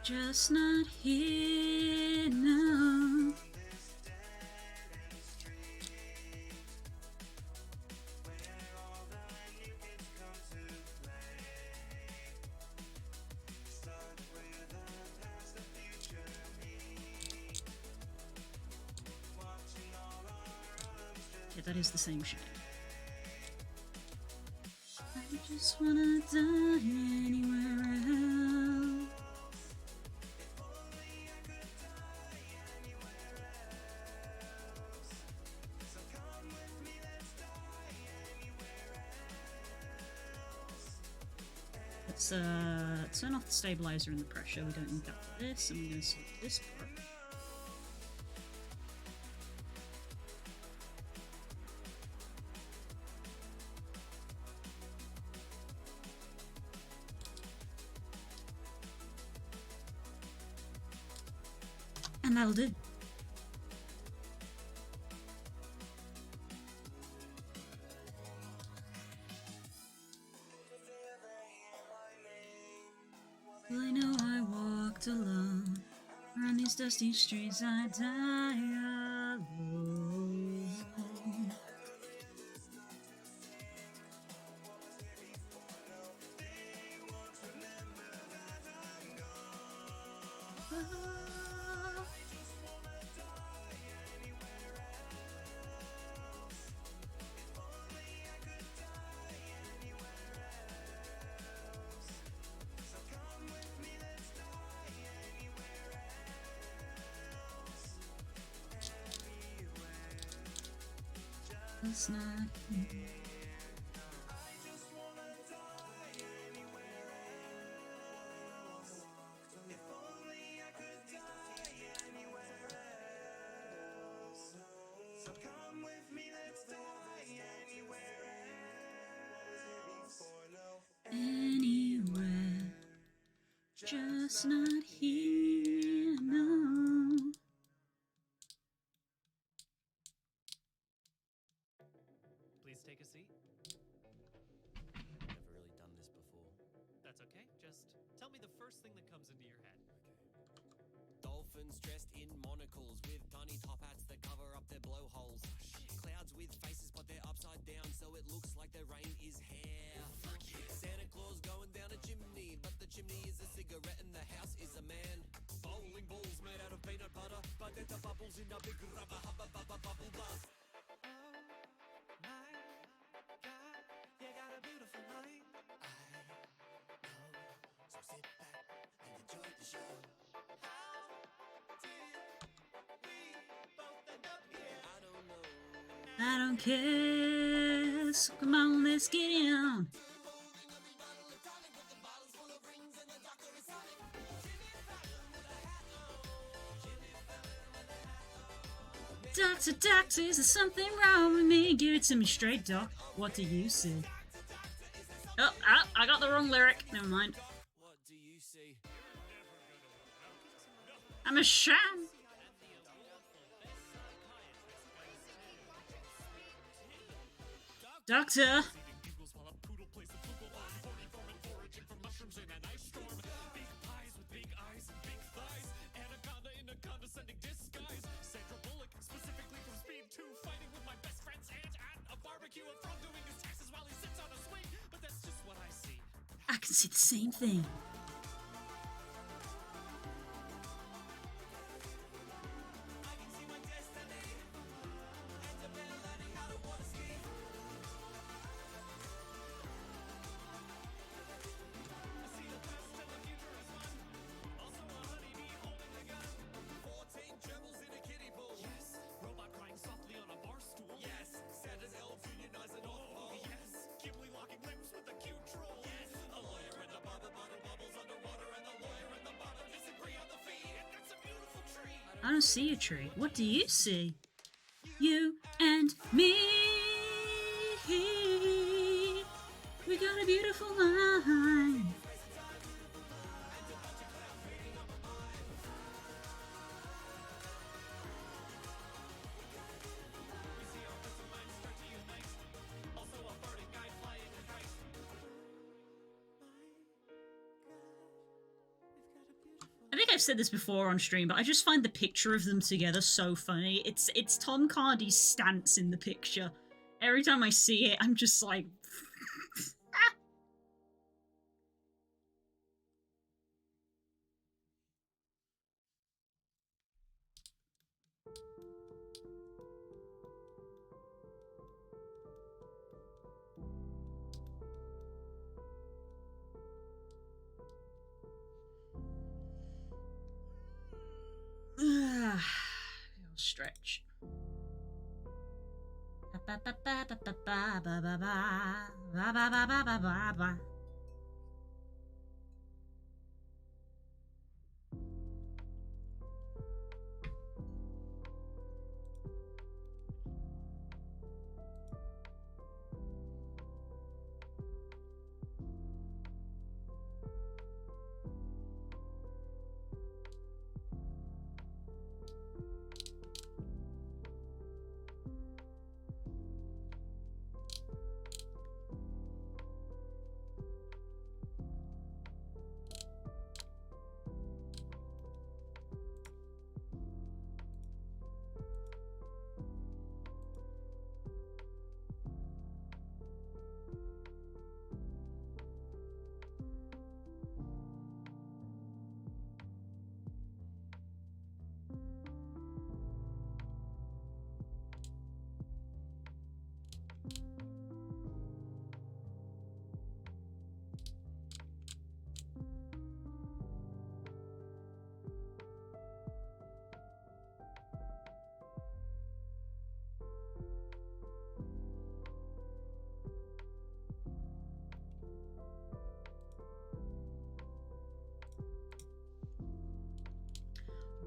Just not here now. Yeah, that is the same shade. I just wanna die anywhere else. Let's turn off the stabilizer and the pressure. We don't need that for this, and we're going to select this part. And that'll do. Well, I know I walked alone. Around these dusty streets I die alone. It's not here. Anywhere, just not here, no. Please take a seat. Never really done this before. That's okay. Just tell me the first thing that comes into your head. Dolphins dressed in monocles with tiny top hats that cover up their blowholes. Clouds with faces, but they're upside down, so it looks like the rain is hair. Santa Claus going down a chimney, but the chimney is a cigarette and the house is a man. Bowling balls made out of peanut butter, but they're the bubbles in a big rubber hubba bubba bubble buzz. You got a beautiful mind. I know, so sit back and enjoy the show. How did we both end up here? I don't know. I don't care, so come on, let's get it on. Doctor, doctor, is there something wrong with me? Give it to me straight, doc. What do you see? Oh, I got the wrong lyric. Never mind. What do you see? I'm a sham. Doctor. I can see the same thing. I don't see a tree. What do you see? You and me. We got a beautiful line. I think I've said this before on stream, but I just find the picture of them together so funny. It's Tom Hardy's stance in the picture. Every time I see it, I'm just like... Stretch.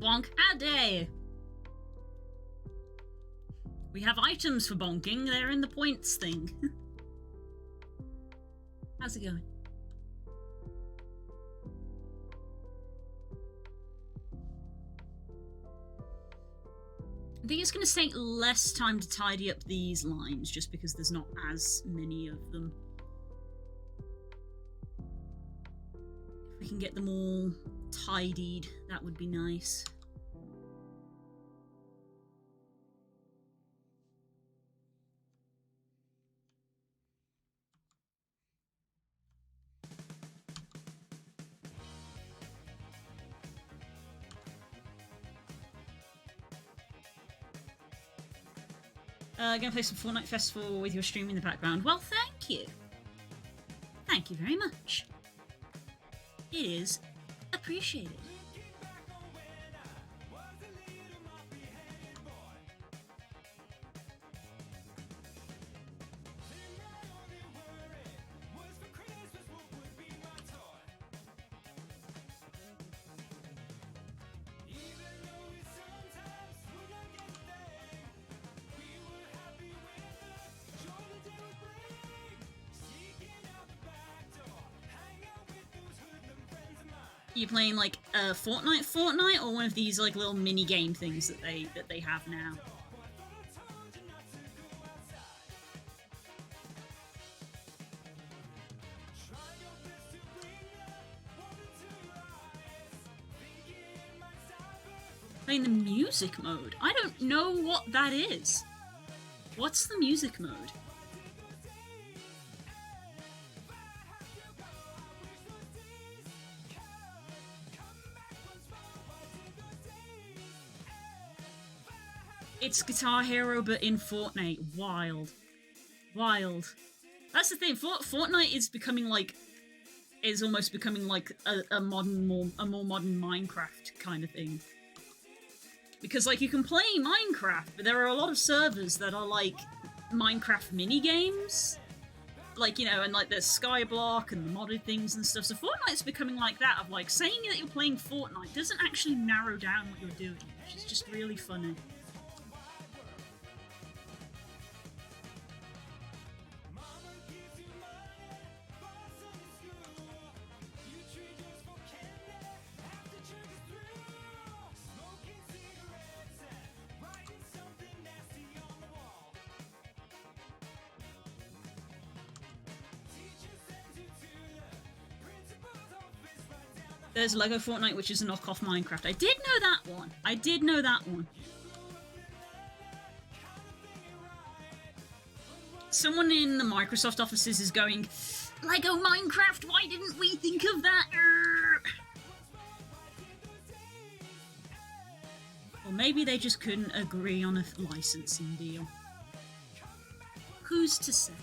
Bonk a day. We have items for bonking. They're in the points thing. How's it going? I think it's going to take less time to tidy up these lines, just because there's not as many of them. If we can get them all tidied, that would be nice. Gonna play some Fortnite Festival with your stream in the background. Well, thank you. Thank you very much. It is appreciated. You playing like Fortnite, or one of these like little mini game things that they have now? Playing the music mode. I don't know what that is. What's the music mode? It's Guitar Hero, but in Fortnite. Wild. Wild. That's the thing. Fortnite is becoming like... is almost becoming like a more modern Minecraft kind of thing. Because, like, you can play Minecraft, but there are a lot of servers that are, like, Minecraft mini-games. like, you know, and like there's Skyblock and the modded things and stuff. So Fortnite's becoming like that, of like saying that you're playing Fortnite doesn't actually narrow down what you're doing, which is just really funny. There's Lego Fortnite, which is a knockoff Minecraft. I did know that one. I did know that one. Someone in the Microsoft offices is going, Lego Minecraft, why didn't we think of that? Or maybe they just couldn't agree on a licensing deal. Who's to say?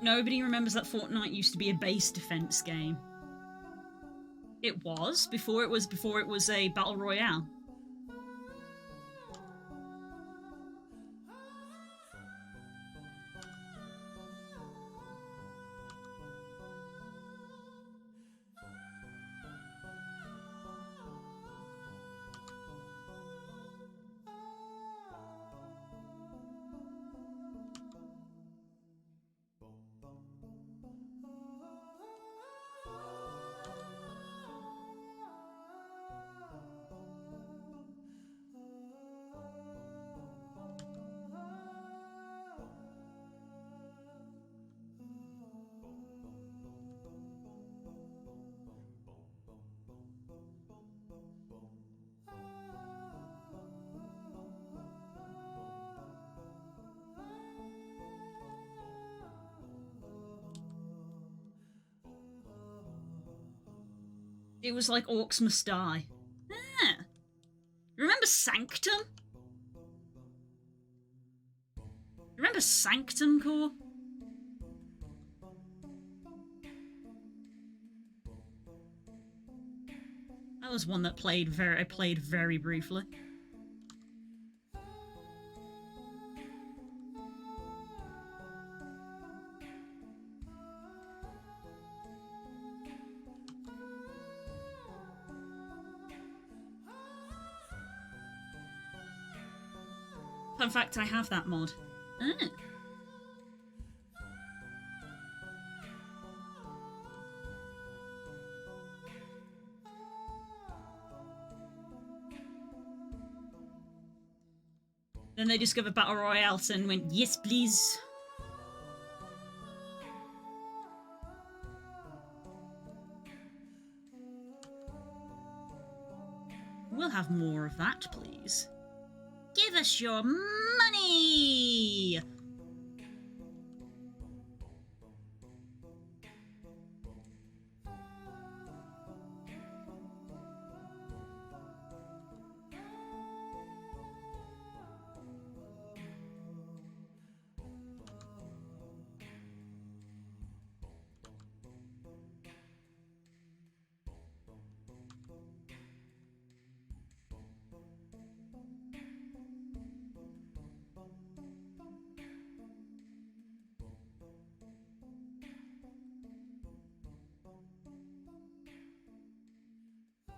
Nobody remembers that Fortnite used to be a base defense game. It was before it was a battle royale. It was like Orcs Must Die. Ah. Remember Sanctum? Remember Sanctum, Core? That was one that I played very briefly. Fun fact, I have that mod. Ah. Then they discovered Battle Royale and went, yes, please. We'll have more of that, please. Give us your money!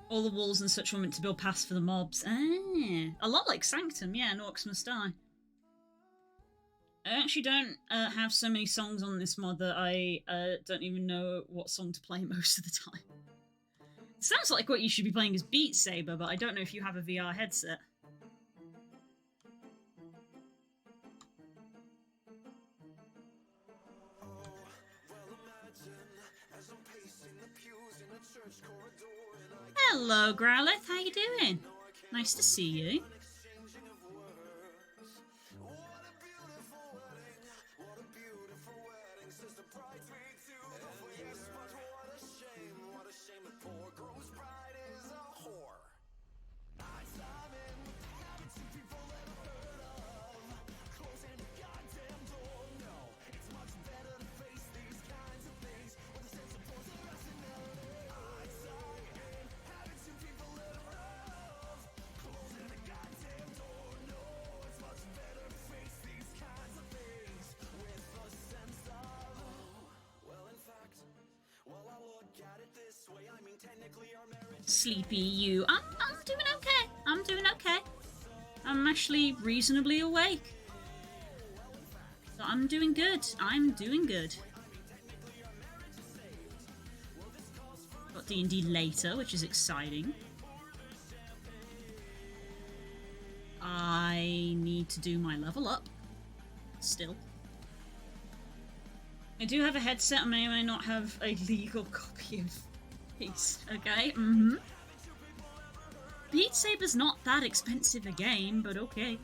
All the walls and such were meant to build paths for the mobs. Ah, a lot like Sanctum, yeah, and Orcs Must Die. I actually don't have so many songs on this mod that I don't even know what song to play most of the time. It sounds like what you should be playing is Beat Saber, but I don't know if you have a VR headset. Hello, Growlithe. How you doing? Nice to see you. Sleepy you. I'm doing okay. I'm doing okay. I'm actually reasonably awake. So I'm doing good. I'm doing good. Got D&D later, which is exciting. I need to do my level up. Still. I do have a headset. I may or may not have a legal copy of Peace. Okay. Mm-hmm. Beat Saber's not that expensive a game, but okay.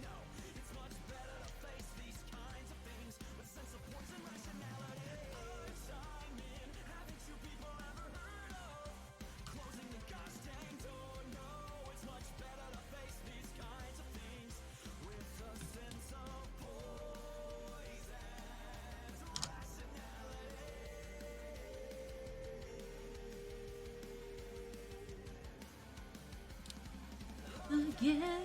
Again.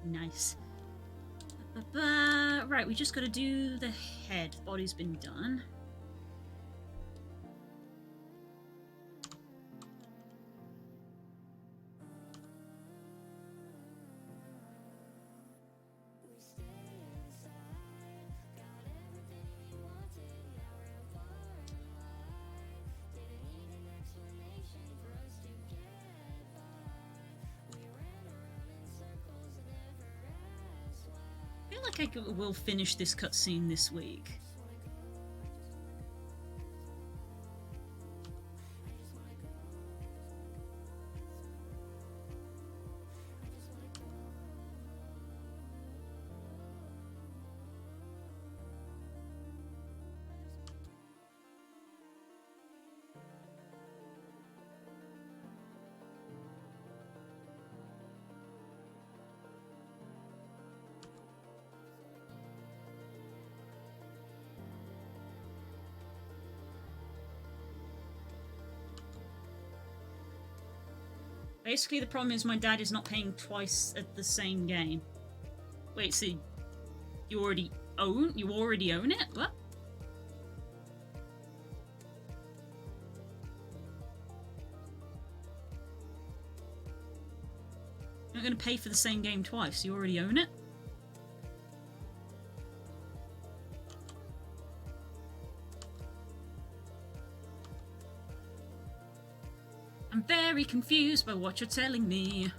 Nice. Right, we just gotta do the head. The body's been done. I feel like I will finish this cutscene this week. Basically, the problem is my dad is not paying twice at the same game. Wait, so you already own it? What? You're not going to pay for the same game twice. You already own it? I'm very confused by what you're telling me.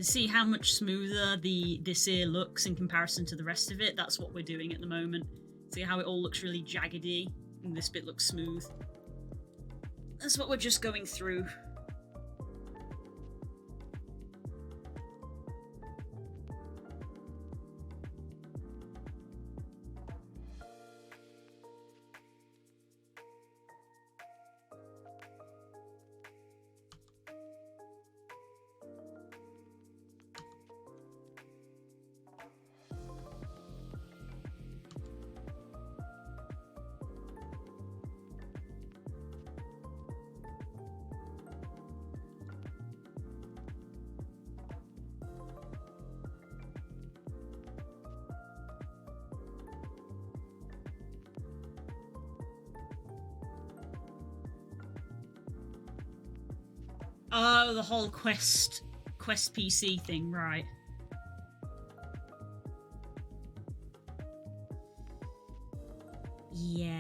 See how much smoother this here looks in comparison to the rest of it? That's what we're doing at the moment. See how it all looks really jaggedy and this bit looks smooth? That's what we're just going through. Oh, the whole Quest PC thing, right. Yeah.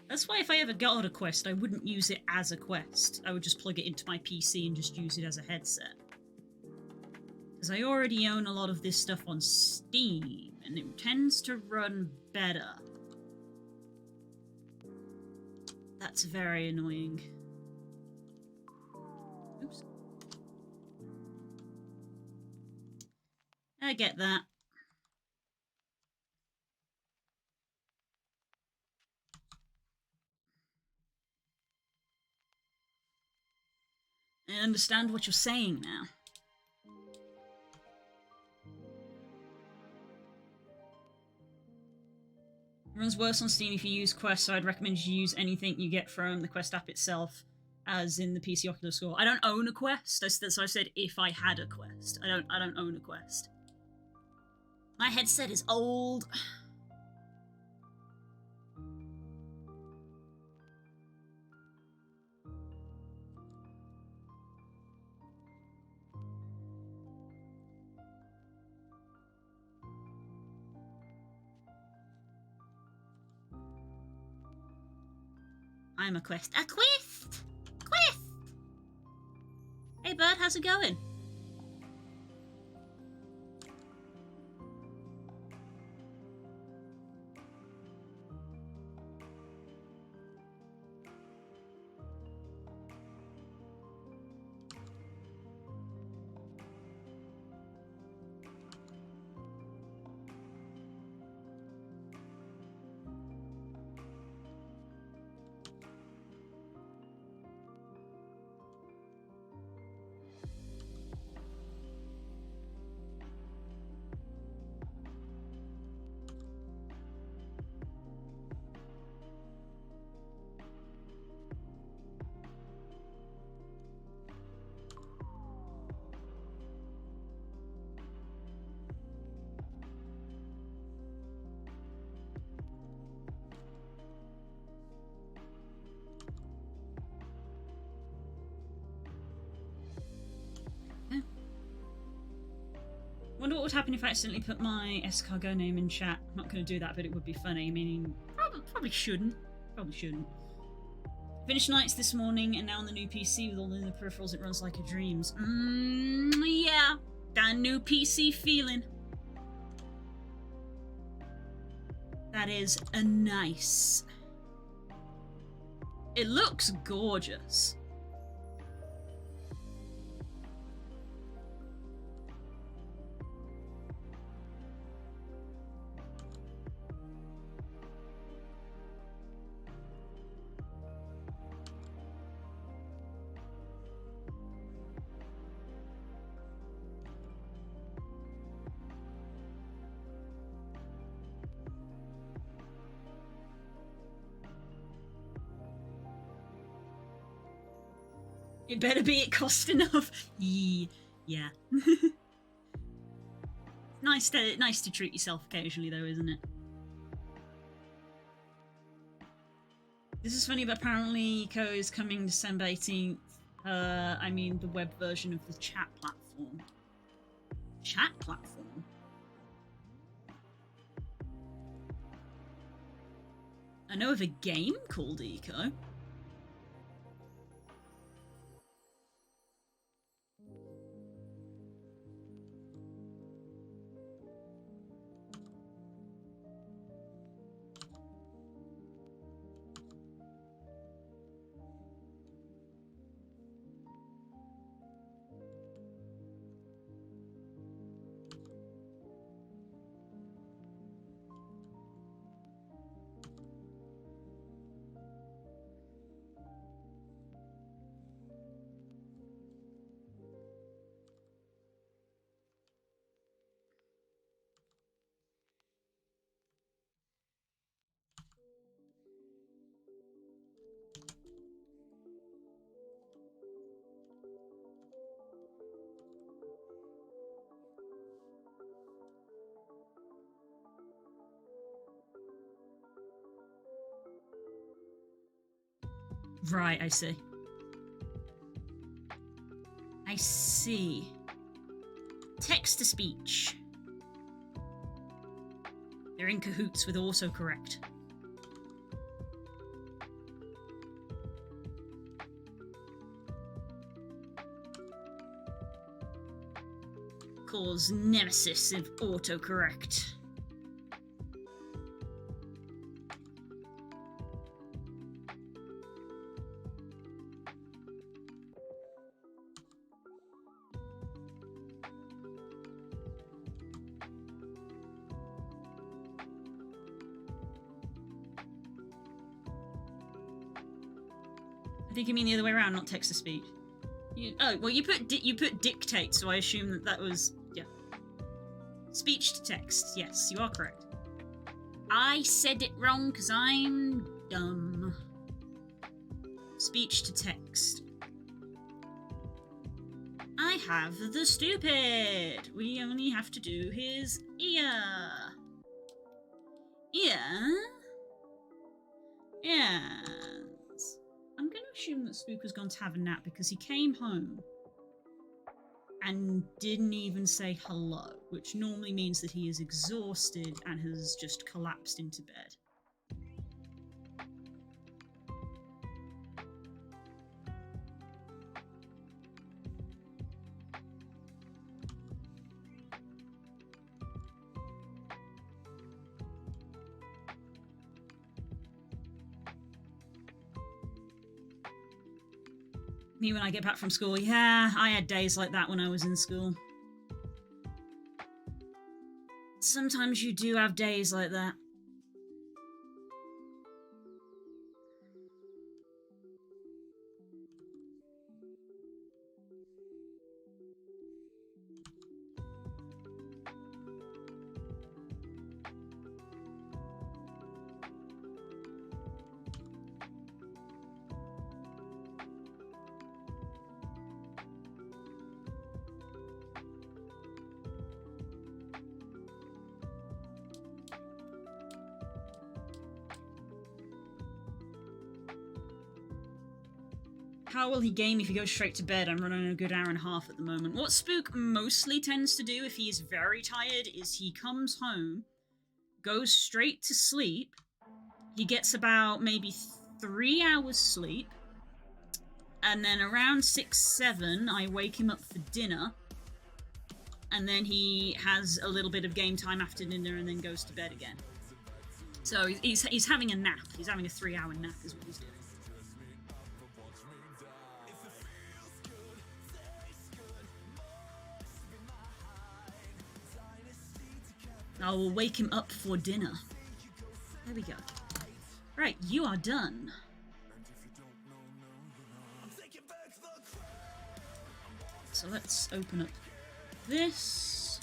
That's why if I ever got a Quest, I wouldn't use it as a Quest. I would just plug it into my PC and just use it as a headset. Because I already own a lot of this stuff on Steam, and it tends to run better. That's very annoying. Oops. I get that. I understand what you're saying now. It runs worse on Steam if you use Quest, so I'd recommend you use anything you get from the Quest app itself, as in the PC Oculus Store. I don't own a Quest, so I said if I had a Quest. I don't own a Quest. My headset is old. time a quest. A quest! Quest! Hey bird, how's it going? Wonder what would happen if I accidentally put my escargot name in chat. I'm not going to do that, but it would be funny. Meaning, probably shouldn't. Probably shouldn't. Finished nights this morning, and now on the new PC with all the new peripherals, it runs like a dreams. Yeah, that new PC feeling. That is a nice. It looks gorgeous. It better be it cost enough. Yeah. Nice to treat yourself occasionally though, isn't it? This is funny, but apparently Eco is coming December 18th. I mean the web version of the chat platform. Chat platform? I know of a game called Eco. Right, I see. I see. Text to speech. They're in cahoots with autocorrect. Cause nemesis of autocorrect. I think you mean the other way around, not text to speech. Oh, well, you put dictate, so I assume that was yeah. Speech to text. Yes, you are correct. I said it wrong because I'm dumb. Speech to text. I have the stupid. We only have to do his ear. Yes. I'm going to assume that Spook has gone to have a nap because he came home and didn't even say hello, which normally means that he is exhausted and has just collapsed into bed. Me when I get back from school. Yeah, I had days like that when I was in school. Sometimes you do have days like that. How will he game if he goes straight to bed? I'm running a good hour and a half at the moment. What Spook mostly tends to do if he is very tired is he comes home, goes straight to sleep. He gets about maybe 3 hours sleep. And then around 6, 7, I wake him up for dinner. And then he has a little bit of game time after dinner and then goes to bed again. So he's having a nap. He's having a 3-hour nap is what he's doing. I will wake him up for dinner. There we go. Right, you are done. So let's open up this.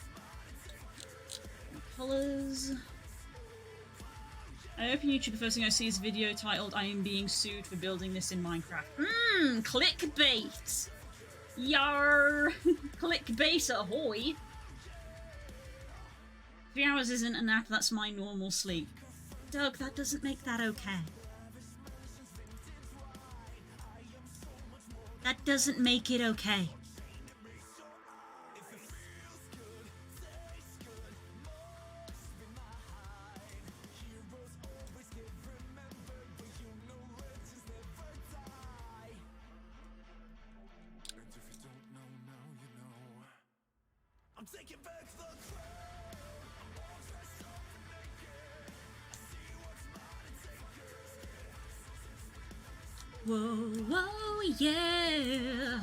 Colors. I open YouTube, the first thing I see is a video titled, "I am being sued for building this in Minecraft." Clickbait! Yar! Clickbait ahoy! 3 hours isn't a nap, that's my normal sleep. Doug, that doesn't make that okay. That doesn't make it okay. I'm taking back the Whoa, whoa, yeah.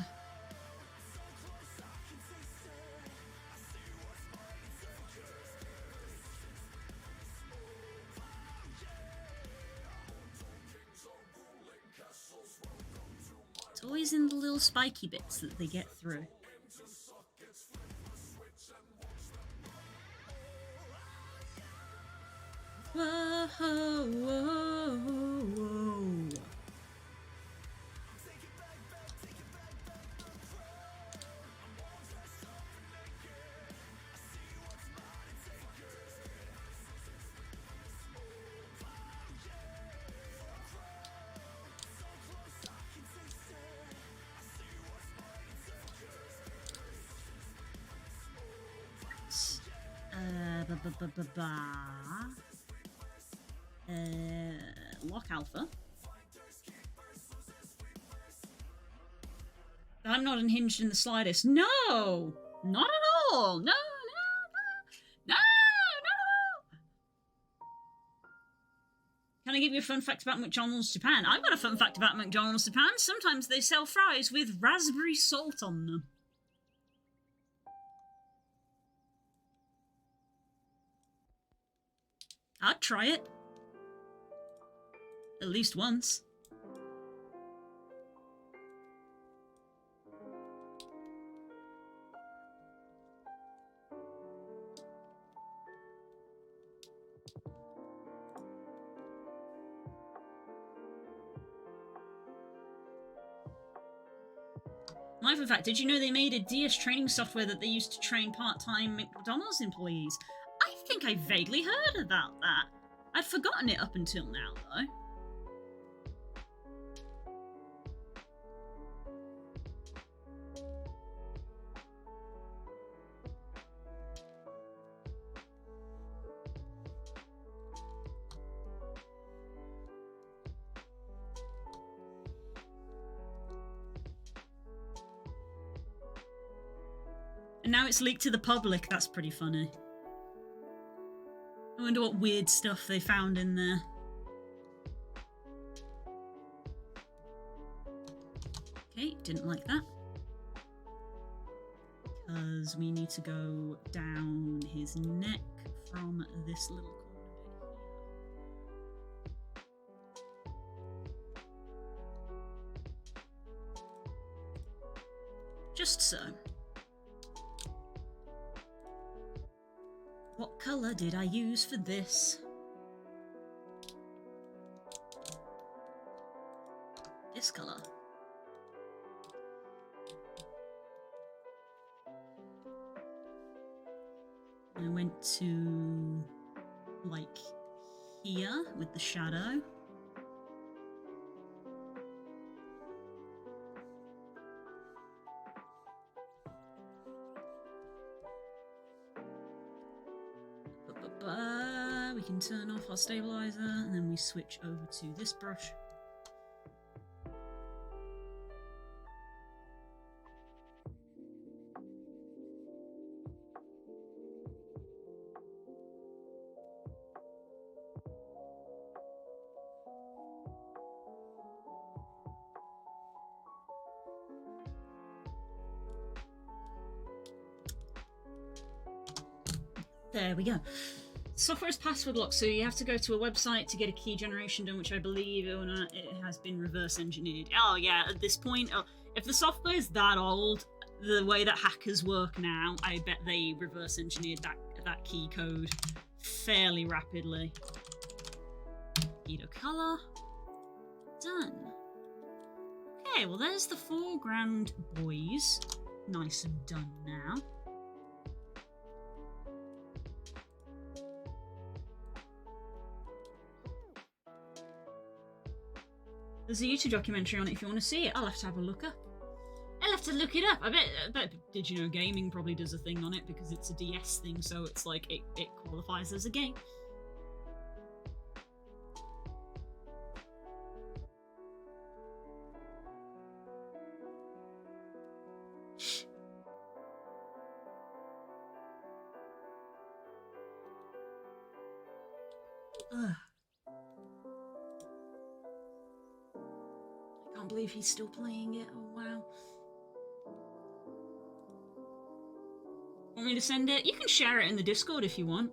It's always in the little spiky bits that they get through. Whoa, whoa, whoa. Lock Alpha. I'm not unhinged in the slightest. No! Not at all! No, no, no, no, no! Can I give you a fun fact about McDonald's Japan? I've got a fun fact about McDonald's Japan. Sometimes they sell fries with raspberry salt on them. I'd try it. At least once. My fun fact, did you know they made a DS training software that they used to train part-time McDonald's employees? I think I vaguely heard about that. I'd forgotten it up until now, though. And now it's leaked to the public. That's pretty funny. I wonder what weird stuff they found in there. Okay, Okay, didn't like that. Because we need to go down his neck from this little corner bit here. Just so. What colour did I use for this? This colour. I went to, like, here with the shadow. We can turn off our stabilizer, and then we switch over to this brush. There we go. Software is password locked, so you have to go to a website to get a key generation done, which I believe it has been reverse engineered. Oh yeah, at this point, if the software is that old, the way that hackers work now, I bet they reverse engineered that key code fairly rapidly. Either color. Done. Okay, well there's the foreground boys. Nice and done now. There's a YouTube documentary on it if you want to see it. I'll have to have a look up. I'll have to look it up. I bet Did You Know Gaming probably does a thing on it because it's a DS thing, so it's like it qualifies as a game. Ugh. I can't believe he's still playing it. Oh wow. Want me to send it? You can share it in the Discord if you want.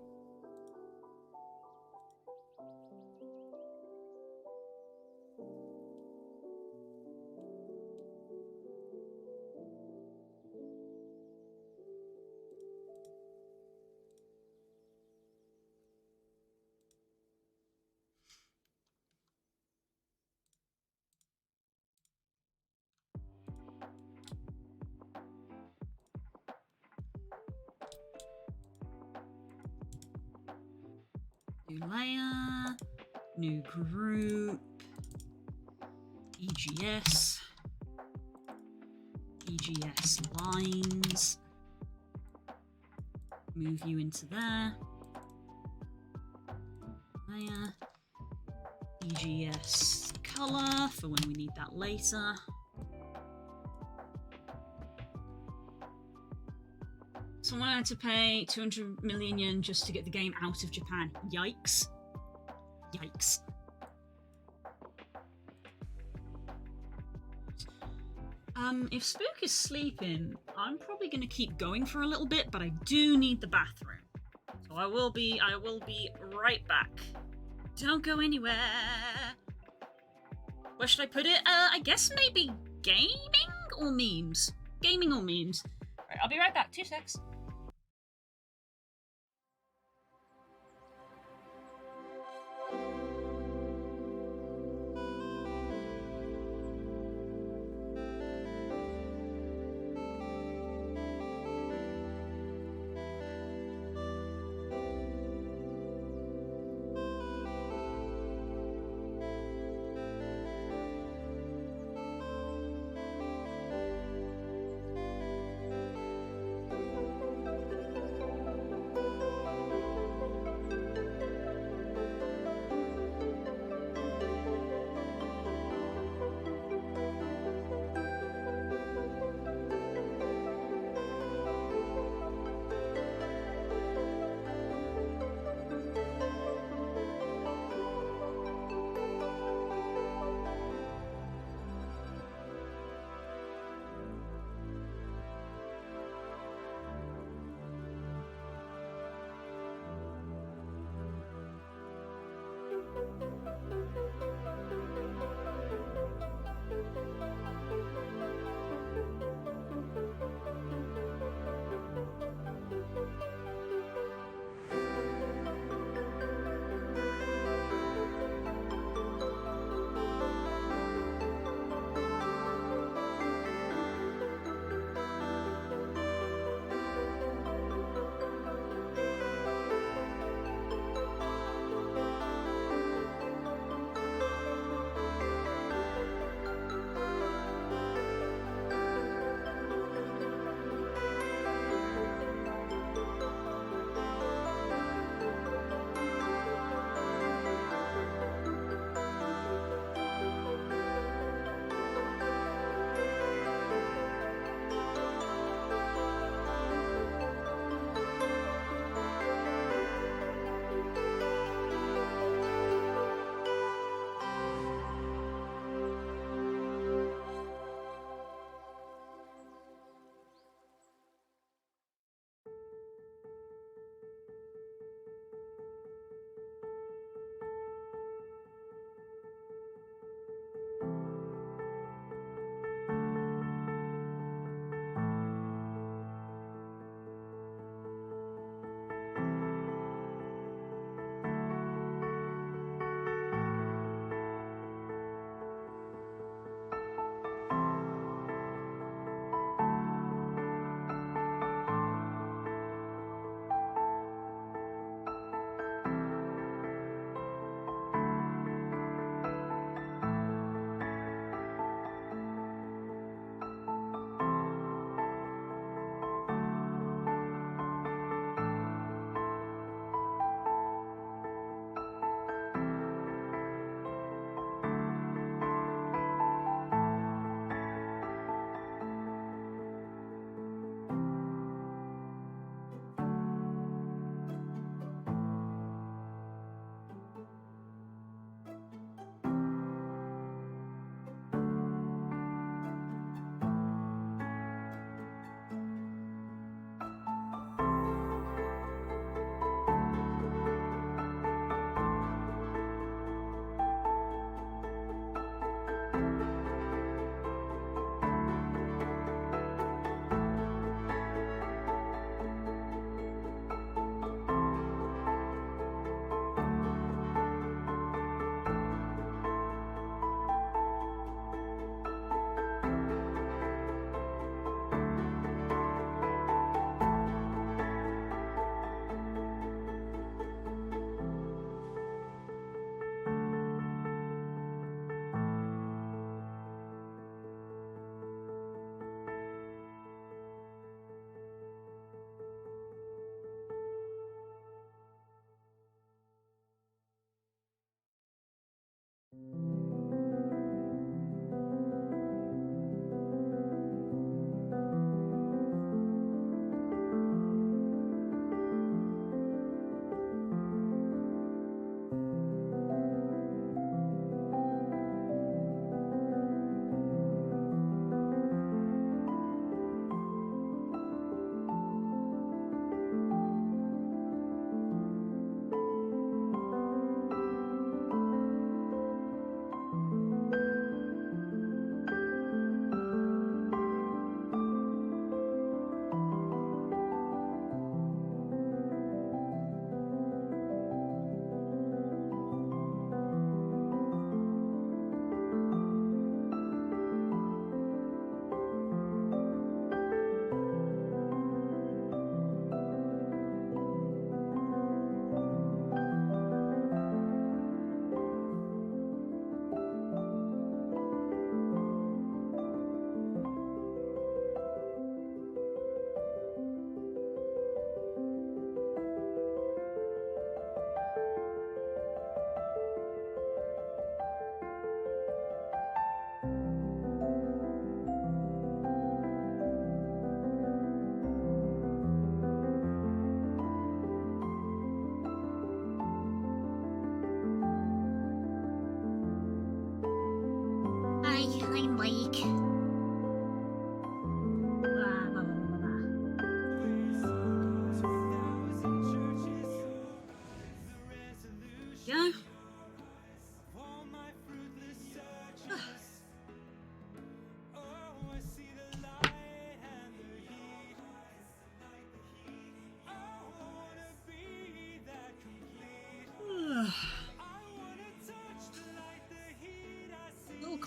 New layer, new group, EGS, EGS lines, move you into there, layer, EGS color for when we need that later. Someone had to pay 200 million yen just to get the game out of Japan. Yikes. Yikes. If Spook is sleeping, I'm probably going to keep going for a little bit, but I do need the bathroom. So I will be right back. Don't go anywhere. Where should I put it? I guess maybe gaming or memes? Gaming or memes. Right, I'll be right back. 2 secs.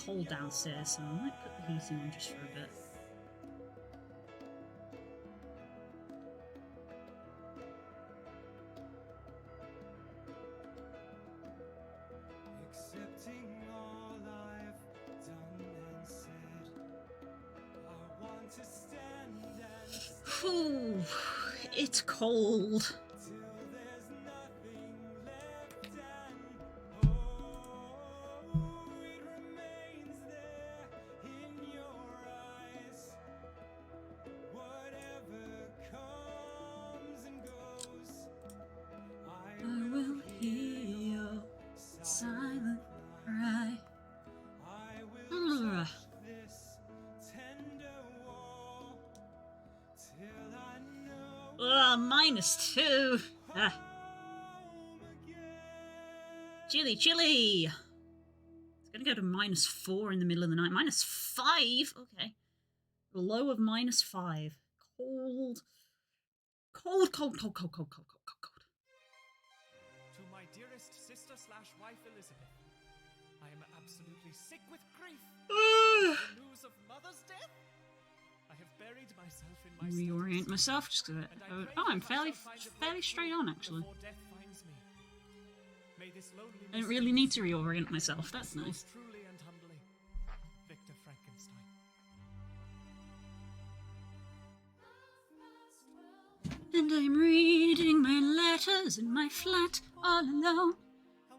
cold downstairs, so I might put the heating on just for a bit. Accepting all I've done and said, I want to stand and Ooh, it's cold. till there's nothing left, and oh, it remains there in your eyes. Whatever comes and goes, I will hear your silent cry. I will Ugh. this tender wall till I know -2. Ah, home again. chilly. It's gonna go to -4 in the middle of the night. -5. Okay. A low of -5. Cold. Cold, cold, cold, cold, cold, cold, cold, cold, cold. To my dearest sister slash wife Elizabeth, I am absolutely sick with grief. Ah. The news of mother's death? I have buried myself in my Reorient studies, myself just because. and I Oh, pray I'm that I fairly shall find a fairly breakthrough straight on actually. before death finds me. May this loneliness I don't really need to reorient myself. That's Yours nice. truly and humbly, Victor Frankenstein. And I'm reading my letters in my flat all alone.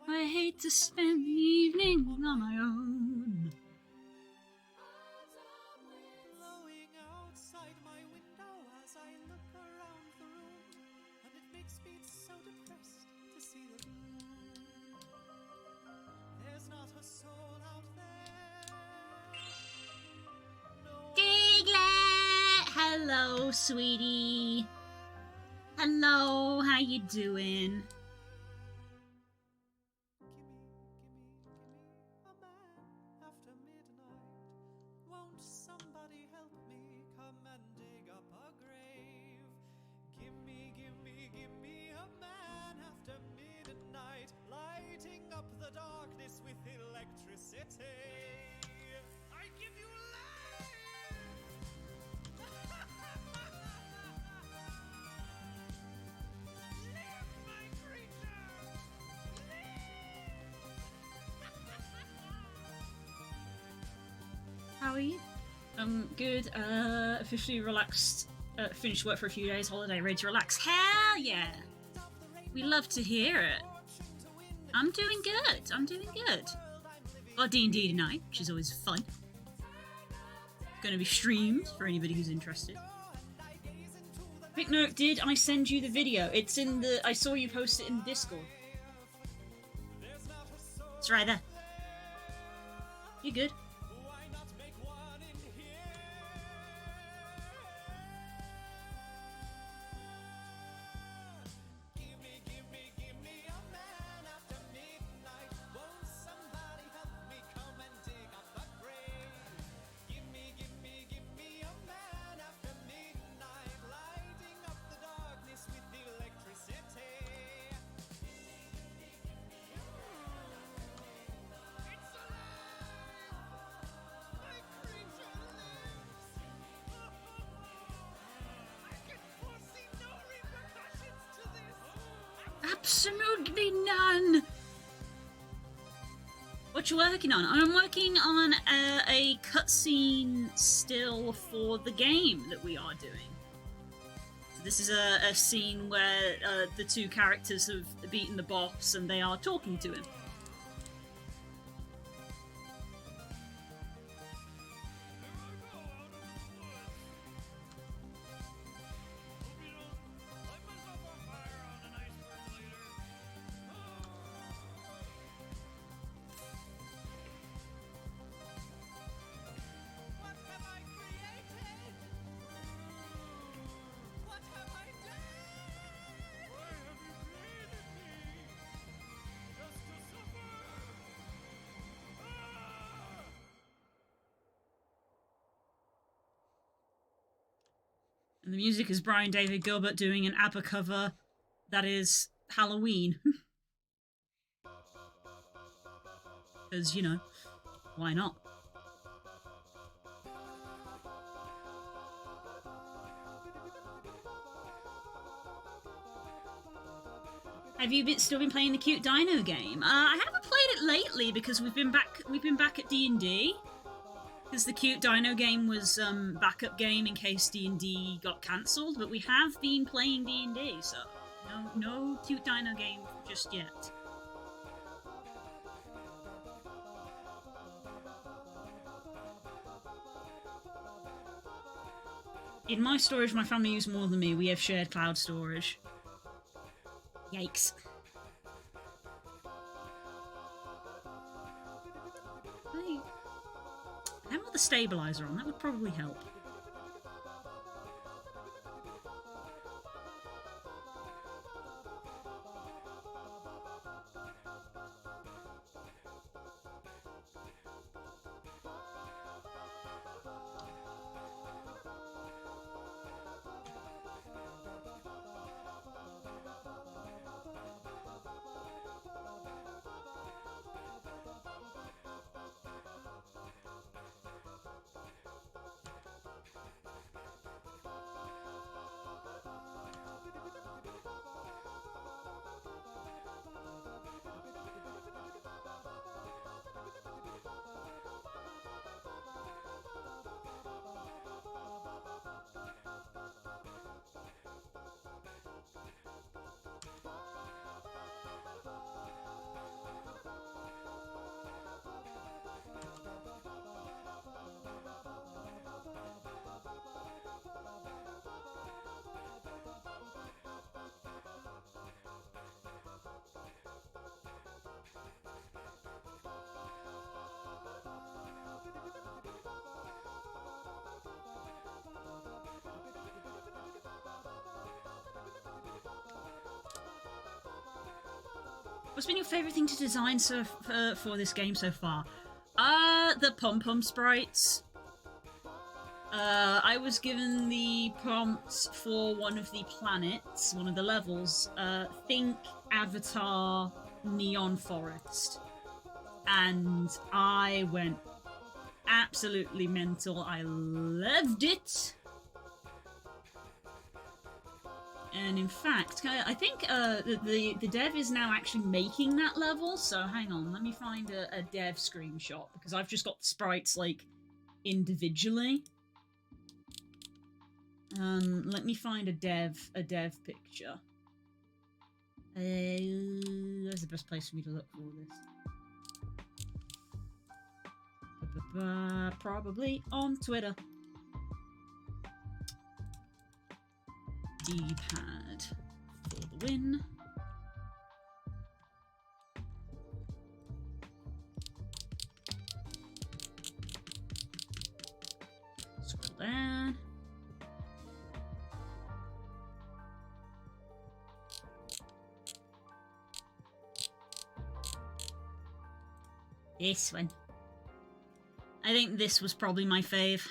I hate to spend the evening on my own. Blowing outside my window as I look around the room, and it makes me so depressed to see the gloom. There's not a soul out there. No Diglett! Hello, sweetie. Hello, how you doing? Gimme a man after midnight. Won't somebody help me come and dig up a grave? Gimme a man after midnight, lighting up the darkness with electricity. I give you life! Live, my creature! How are you? Good. Officially relaxed. Finished work for a few days, holiday, ready to relax. Hell yeah! We love to hear it. I'm doing good. I'm doing good. Got D&D tonight, which is always fun. Going to be streamed for anybody who's interested. Quick note, did I send you the video? It's in the... I saw you post it in Discord. It's right there. You good? Why not make one in here? Gimme a man after midnight. Won't somebody help me come and dig up a grave? Gimme a man after midnight, lighting up the darkness with electricity. It's alive! My creature lives! I can foresee no repercussions to this! Absolutely none! What you working on? I'm working on a cutscene still for the game that we are doing. So this is a scene where the two characters have beaten the boss and they are talking to him. What have I created? What have I done? Why have you created me? Just to suffer? Ah! And the music is Brian David Gilbert doing an ABBA cover that is Halloween. Because, you know, why not? Have you still been playing the Cute Dino game? I haven't played it lately because we've been back at D&D. Because the Cute Dino game was backup game in case D&D got cancelled, but we have been playing D&D, so no Cute Dino game just yet. In my storage, my family use more than me. We have shared cloud storage. Yikes. I have the stabilizer on, that would probably help. What's been your favourite thing to design for this game so far? The pom-pom sprites. I was given the prompts for one of the planets, one of the levels. Think Avatar Neon Forest. And I went absolutely mental. I loved it. And in fact, I think the dev is now actually making that level, so hang on, let me find a dev screenshot, because I've just got the sprites, like, individually. Let me find a dev picture. That's the best place for me to look for this. Probably on Twitter. D-pad for the win. Scroll down. This one. I think this was probably my fave.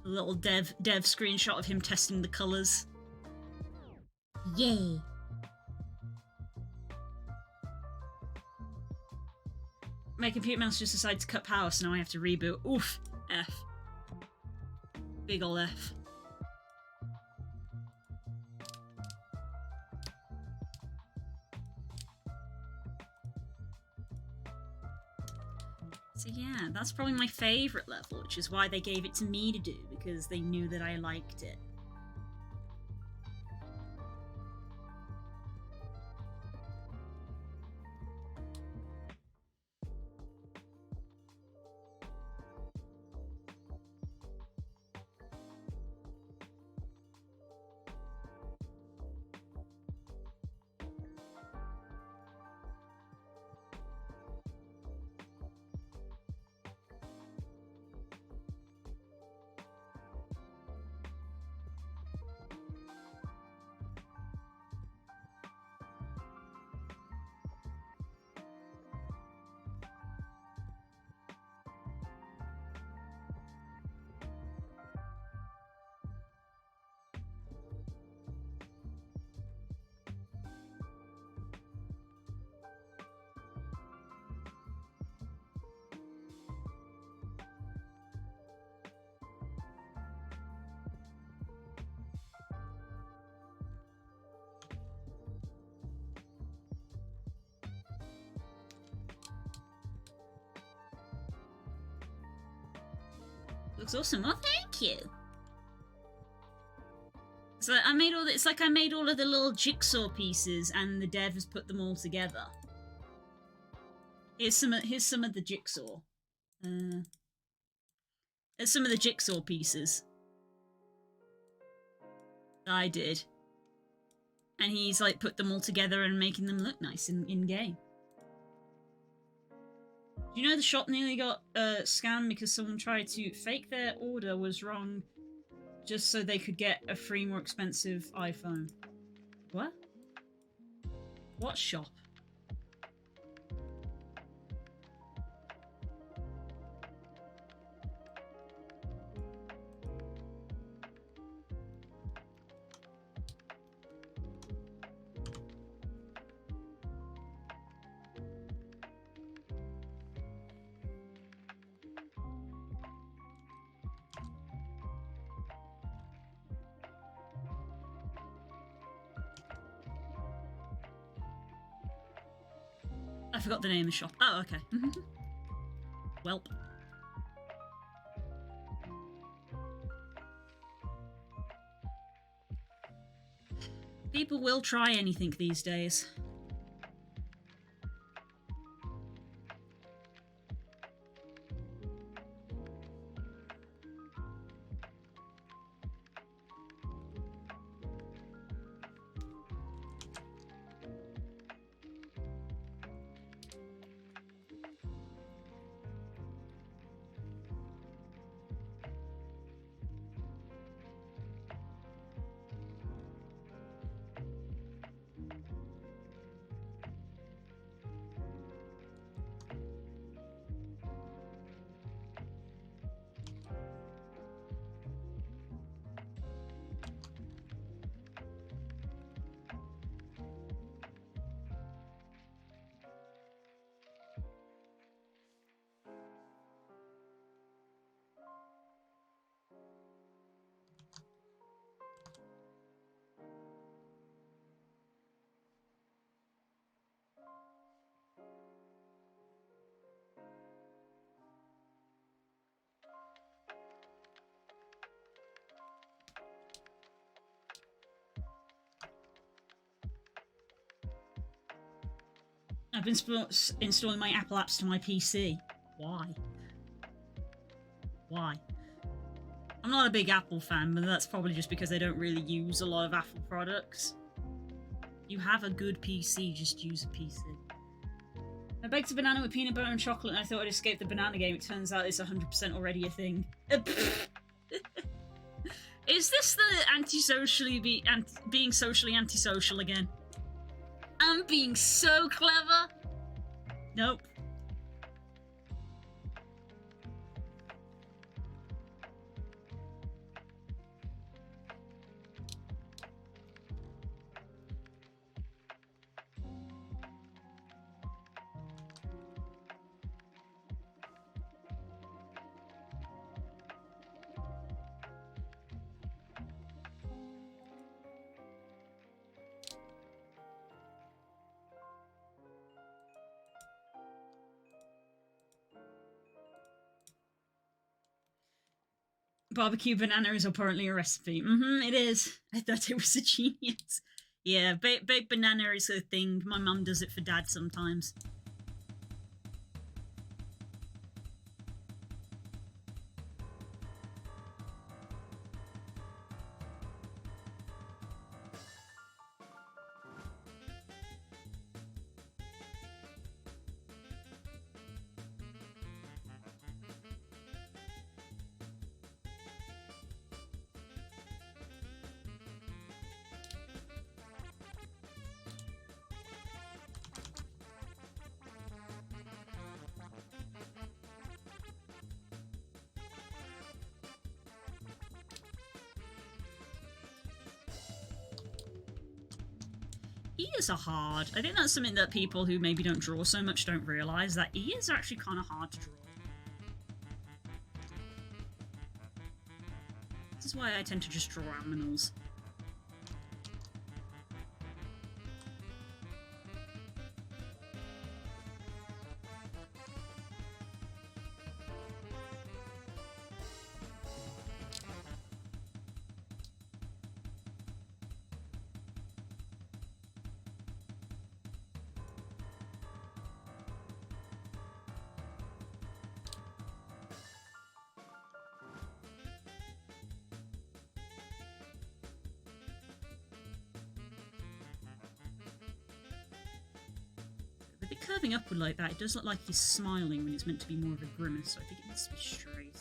A little dev screenshot of him testing the colours. Yay! My computer mouse just decided to cut power, so now I have to reboot. Oof. F. Big ol' F. So yeah, that's probably my favourite level, which is why they gave it to me to do, because they knew that I liked it. Looks awesome. Well, thank you. So I made all. It's like I made all of the little jigsaw pieces, and the dev has put them all together. Here's some of the jigsaw. There's some of the jigsaw pieces that I did, and he's like put them all together and making them look nice in game. Do you know the shop nearly got scammed because someone tried to fake their order was wrong just so they could get a free, more expensive iPhone? What? What shop? I forgot the name of the shop. Oh, okay. Welp. People will try anything these days. I've been installing my Apple apps to my PC. Why? Why? I'm not a big Apple fan, but that's probably just because I don't really use a lot of Apple products. You have a good PC, just use a PC. I baked a banana with peanut butter and chocolate and I thought I'd escape the banana game. It turns out it's 100% already a thing. Is this the being socially antisocial again? I'm being so clever. Nope. Barbecue banana is apparently a recipe. It is. I thought it was a genius. Yeah, baked banana is a thing. My mum does it for dad sometimes. Ears are hard. I think that's something that people who maybe don't draw so much don't realise, that ears are actually kind of hard to draw. This is why I tend to just draw aminals. With it curving upward like that, it does look like he's smiling when it's meant to be more of a grimace, so I think it needs to be straight.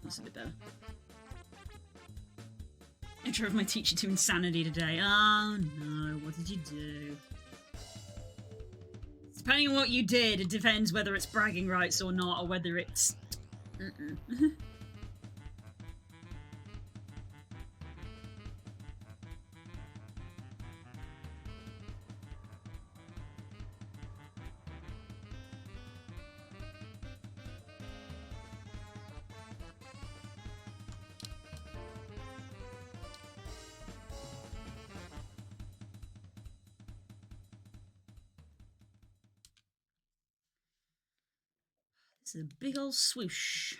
That's a bit better. I drove my teacher to insanity today. Oh no, what did you do? Depending on what you did, it depends whether it's bragging rights or not, or whether it's... This is a big old swoosh.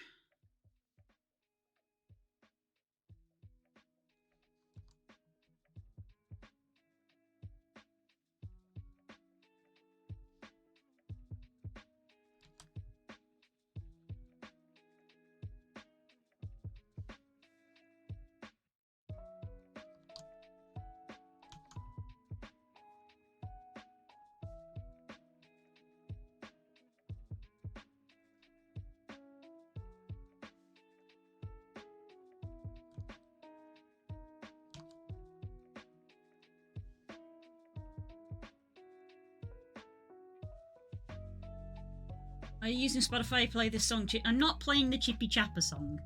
Are you using Spotify to play this song? I'm not playing the Chippy Chapper song.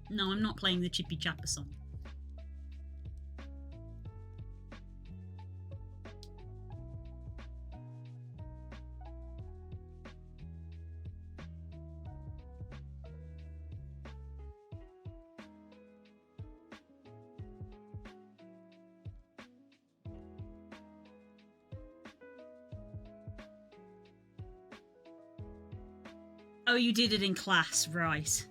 No, I'm not playing the Chippy Chapper song. Oh, you did it in class, right.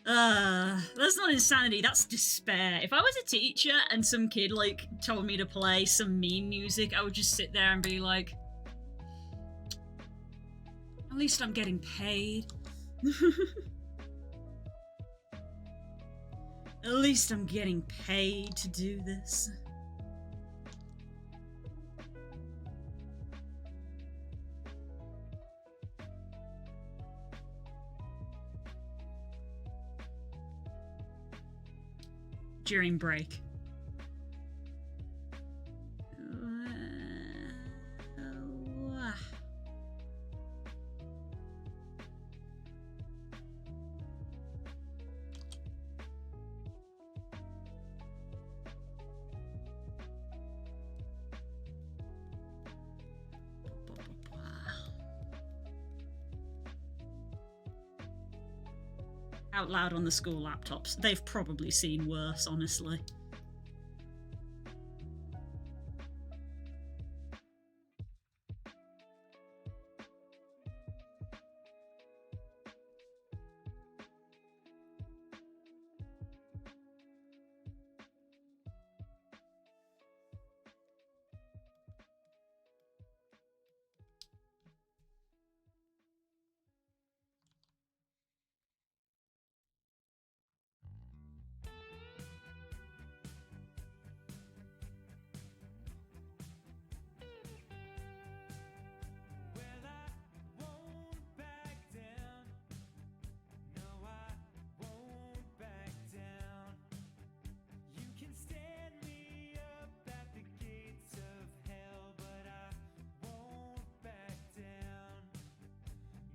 That's not insanity, that's despair. If I was a teacher and some kid, like, told me to play some mean music, I would just sit there and be like, at least I'm getting paid. At least I'm getting paid to do this. During break. Out loud on the school laptops. They've probably seen worse, honestly. Well, I won't back down. No, I won't back down. You can stand me up at the gates of hell, but I won't back down.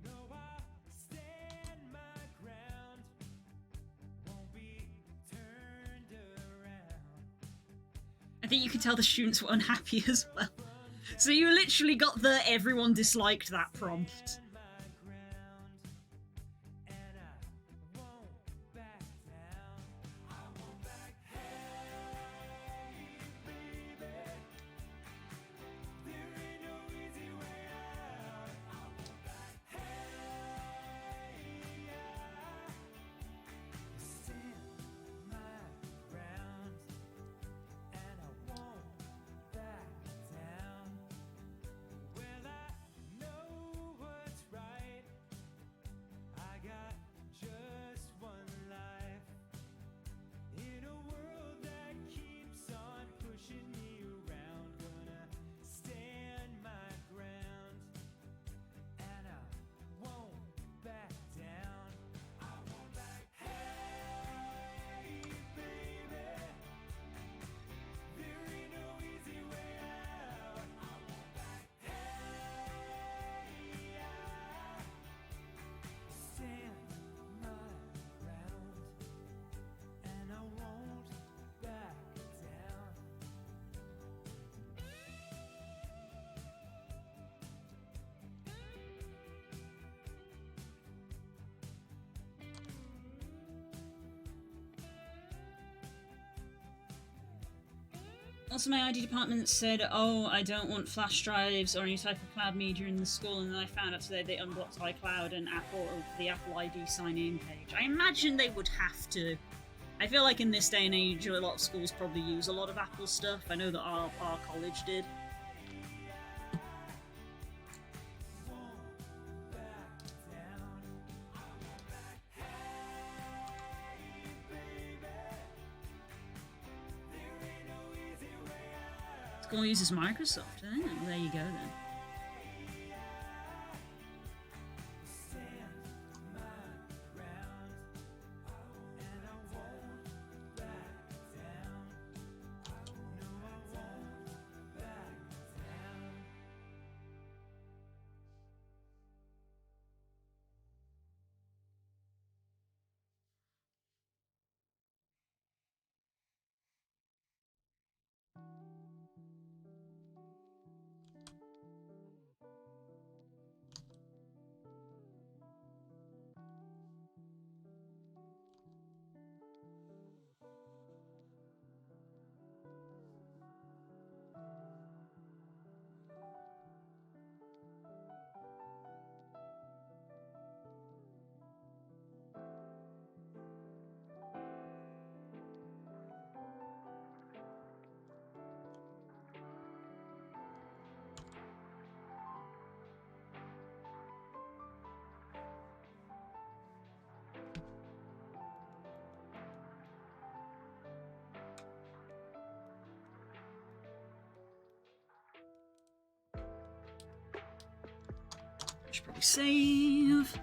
No, I'll stand my ground. Won't be turned around. I think you could tell the students were unhappy as well. So you literally got the everyone disliked that prompt. My ground, and I won't back down. I won't back. Hey, baby, there ain't no easy way out. I won't back. Hey, I stand my ground, and I won't back down. Well, I know what's Also, my ID department said, oh, I don't want flash drives or any type of cloud media in the school, and then I found out today they unblocked iCloud and the Apple ID sign-in page. I imagine they would have to. I feel like in this day and age, a lot of schools probably use a lot of Apple stuff. I know that our college did. School uses Microsoft. Oh, there you go then. Should probably save.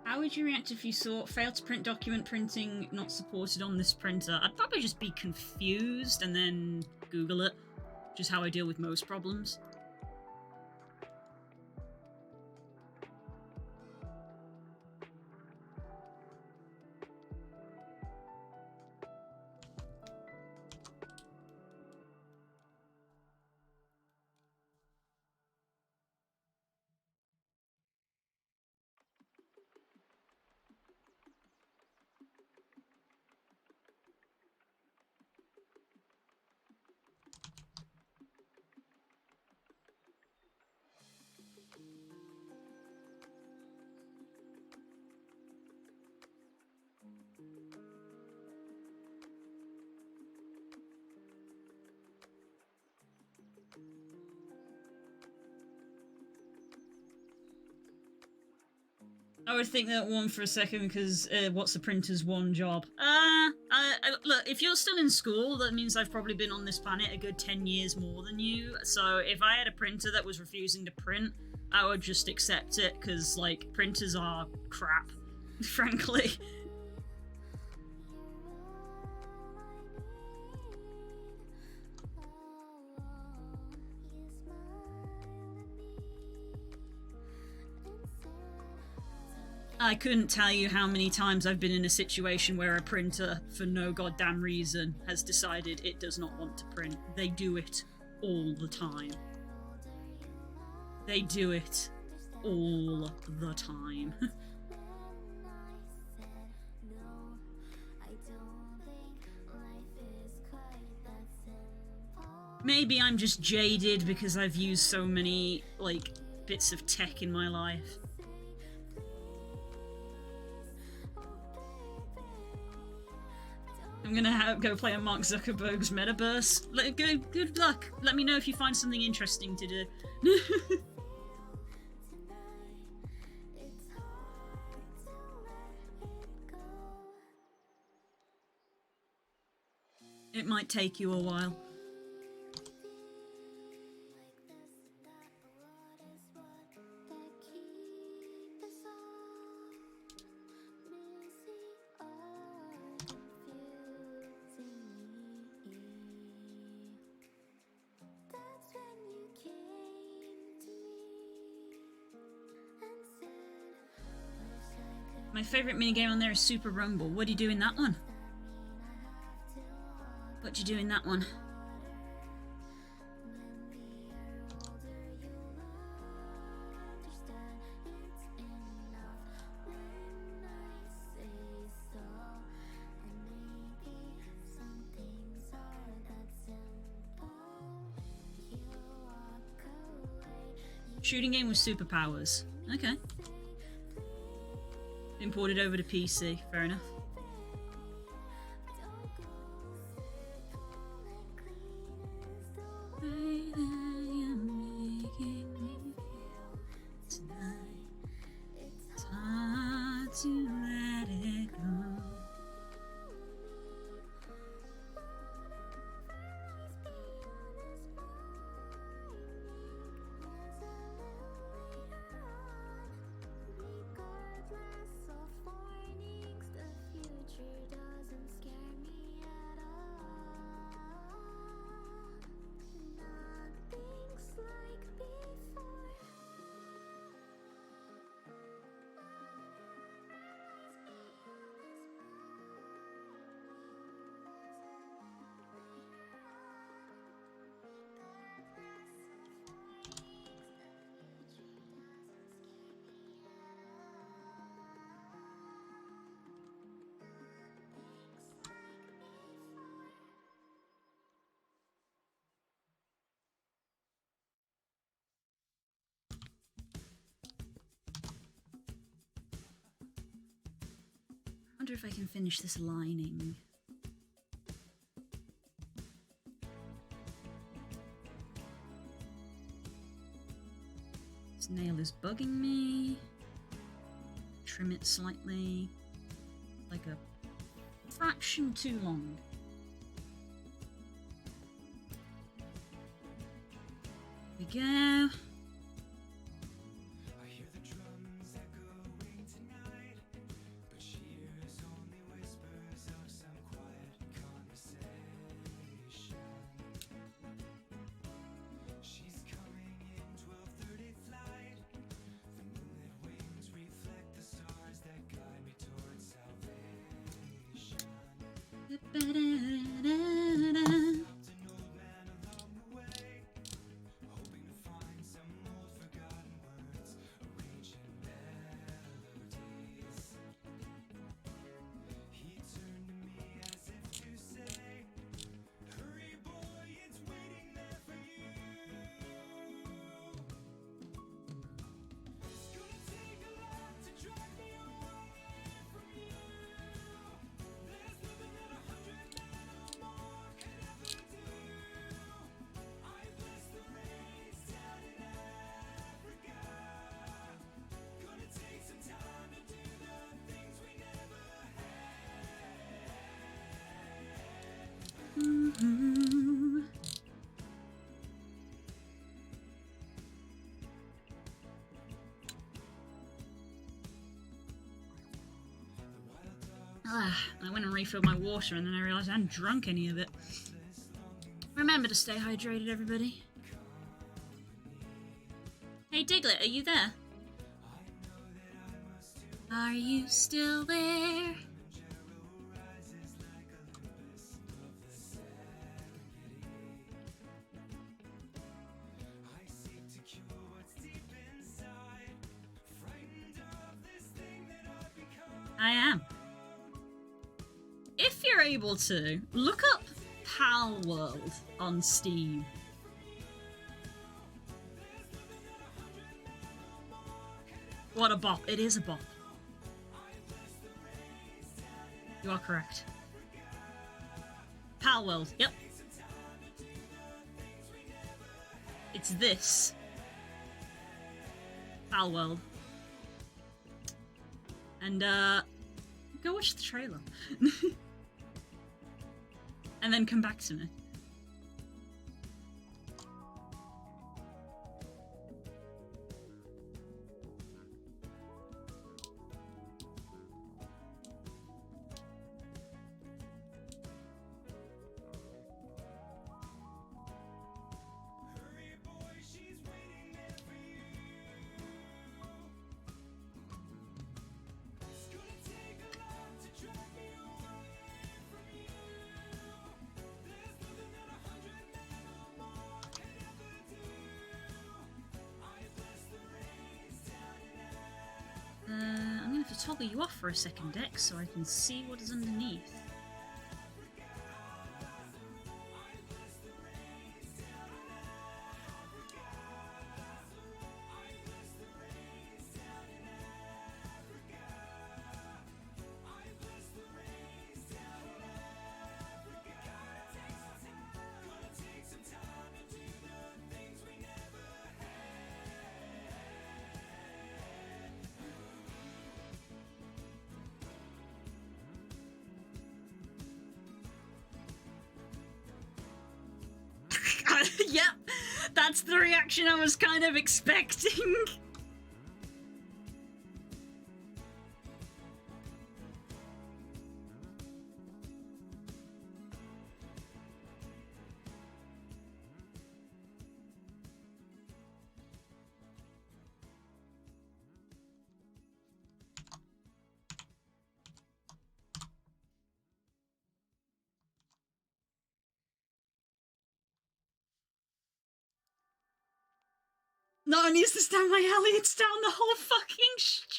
How would you react if you saw failed to print document printing not supported on this printer? I'd probably just be confused and then Google it, which is how I deal with most problems. I would think that one for a second because what's the printer's one job? Look, if you're still in school, that means I've probably been on this planet a good 10 years more than you. So if I had a printer that was refusing to print, I would just accept it because, like, printers are crap, frankly. I couldn't tell you how many times I've been in a situation where a printer, for no goddamn reason, has decided it does not want to print. They do it all the time. They do it all the time. Maybe I'm just jaded because I've used so many, like, bits of tech in my life. I'm gonna go play on Mark Zuckerberg's metaverse. Good luck. Let me know if you find something interesting to do. It might take you a while. My favourite minigame on there is Super Rumble. What do you do in that one? What do you do in that one? Shooting game with superpowers. Okay. Imported over to PC. Fair enough. It's hard to let it go. I wonder if I can finish this lining. This nail is bugging me. Trim it slightly. Like a fraction too long. There we go. I went and refilled my water and then I realised I hadn't drunk any of it. Remember to stay hydrated, everybody. Hey Diglett, are you there? Are you still there? I am. If you're able to, look up Pal World on Steam. What a bop. It is a bop. You are correct. Pal World, yep. It's this. Pal World. And, go watch the trailer. And then come back to me. I'm gonna have to toggle you off for a second, Dex, so I can see what is underneath. Yep, that's the reaction I was kind of expecting. Not only is this down my alley, it's down the whole fucking street!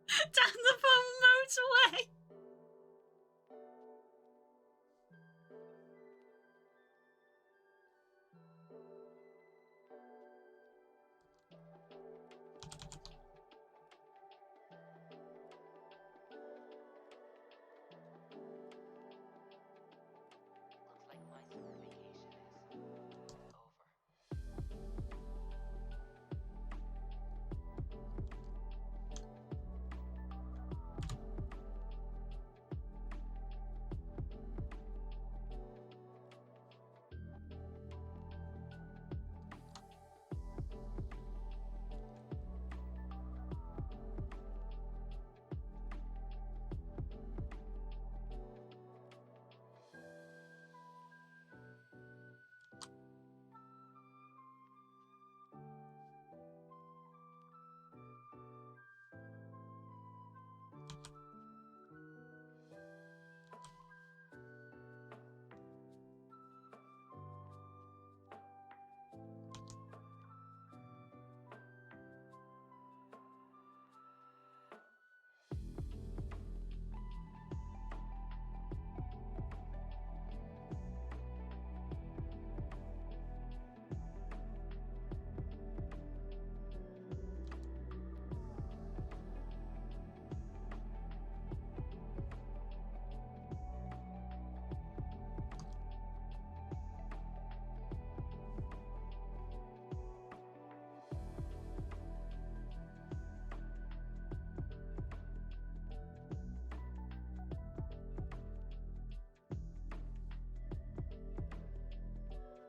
Down the whole motorway! Looks like my summer vacation is over.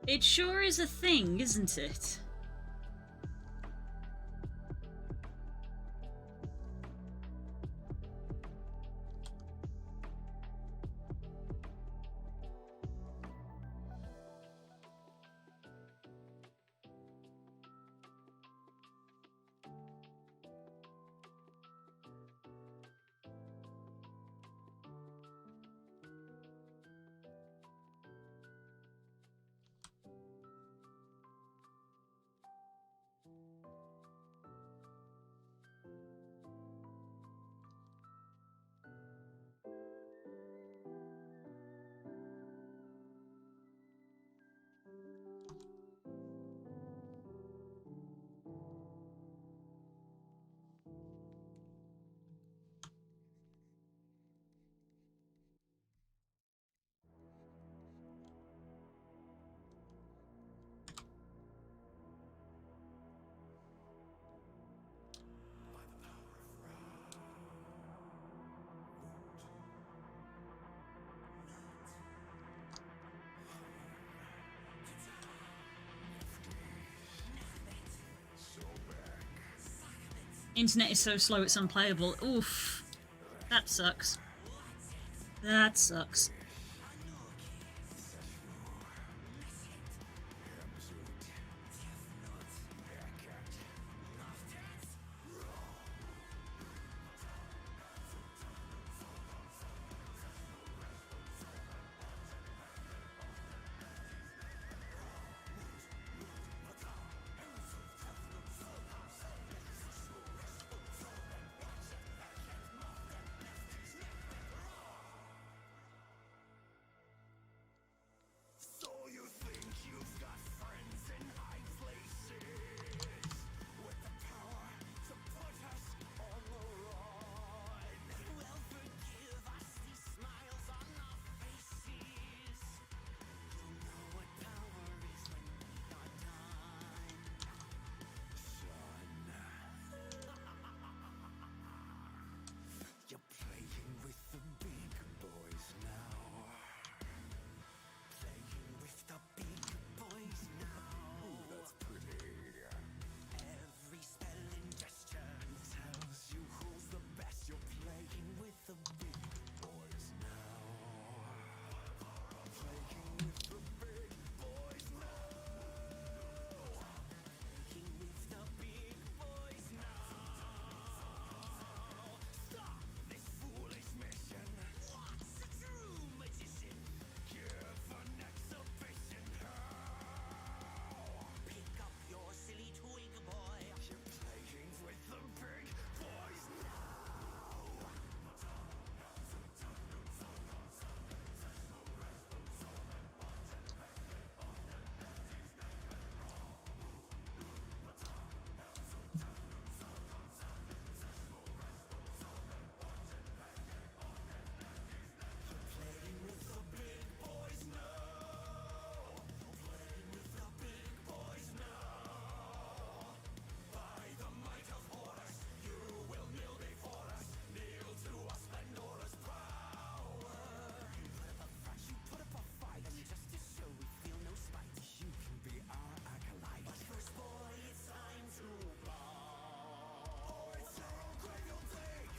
It sure is a thing, isn't it? Internet is so slow it's unplayable. Oof. That sucks. That sucks. You're playing with the big boys now. Playing with the big boys now. Ooh, that's pretty. Every spell and gesture tells you who's the best. You're playing with the big boys now. Playing with the big boys now. Playing with the big boys now. Stop this foolish mission. What's a true magician? Give an exhibition. Pick up your silly twig, boy. You're playing with the big boys now. Playing with the big boys now. Playing with the big boys now. By the might of Horus, you will kneel before us. Kneel to us, Pandora's power. You put up a fight, and just to show we feel no spite, you can be our acolyte. But first, boy, it's time to bow. It's your own grave you'll dig.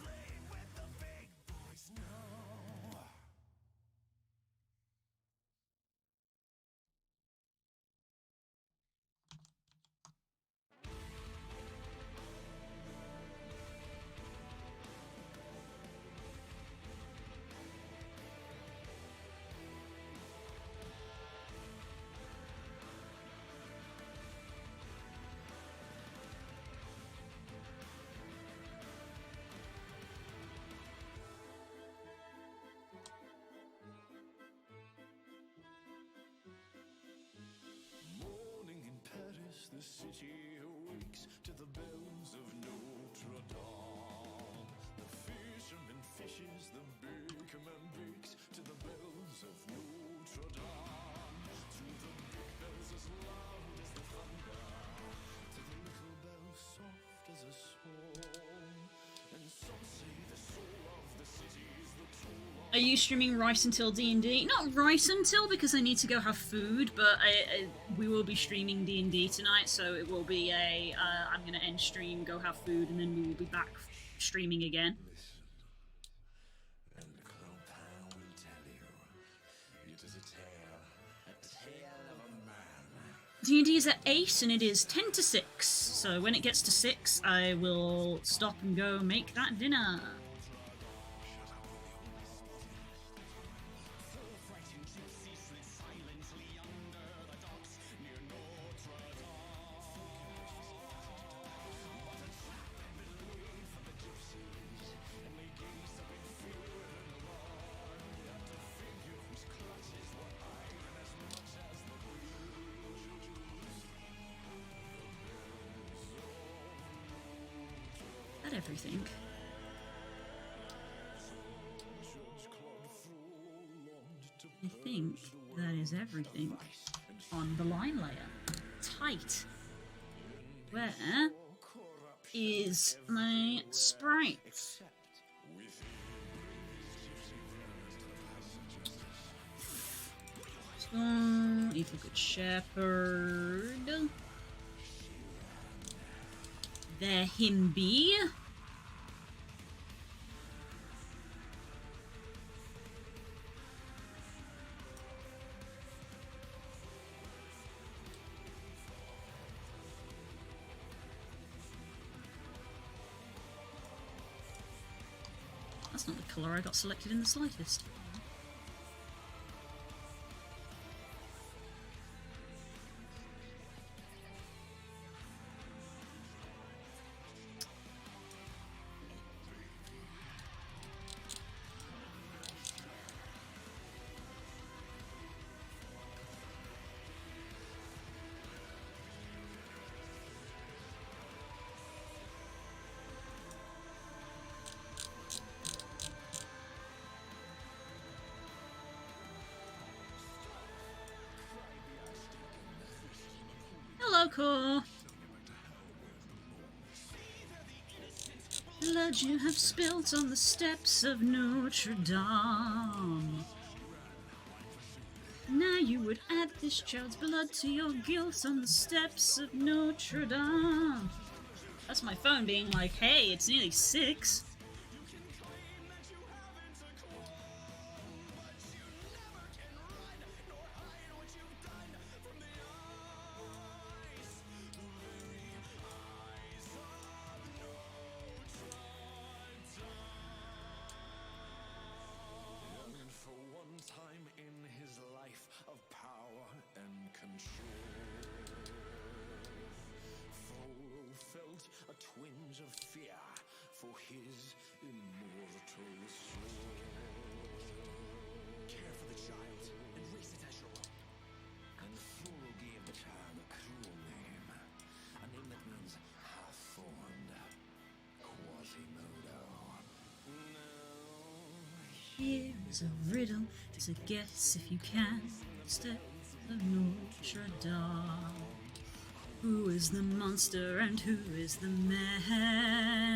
Playing with the big boys now. Morning in Paris, the city awakes to the bells of Notre Dame. The fisherman fishes, the bakerman bakes to the bells of Notre Dame. To the big bells as loud as the thunder, to the little bells soft as a swan. And some say the soul of the city is the tool of Are you streaming right until D&D? Not right until, because I need to go have food, but we will be streaming D&D tonight, so it will be a I'm going to end stream, go have food, and then we will be back streaming again. And Clopin will tell you. It is a tale of a man. D&D is at 8 and it is 10 to 6, so when it gets to 6 I will stop and go make that dinner. Is that everything? I think that is everything on the line layer. Tight. Where is my sprite? Evil Good Shepherd. There him be. That's not the colour I got selected in the slightest. Hello, Core. Blood you have spilt on the steps of Notre Dame. Now you would add this child's blood to your guilt on the steps of Notre Dame. That's my phone being like, hey, it's nearly 6. And for one time in his life of power and control, Frodo felt a twinge of fear for his immortal soul. Care for the child and raise it as your own. And Frodo gave the child a cruel name, a name that means half-formed, Quasimodo. Here's a riddle to guess if you can. Steps of Notre Dame. Who is the monster and who is the man?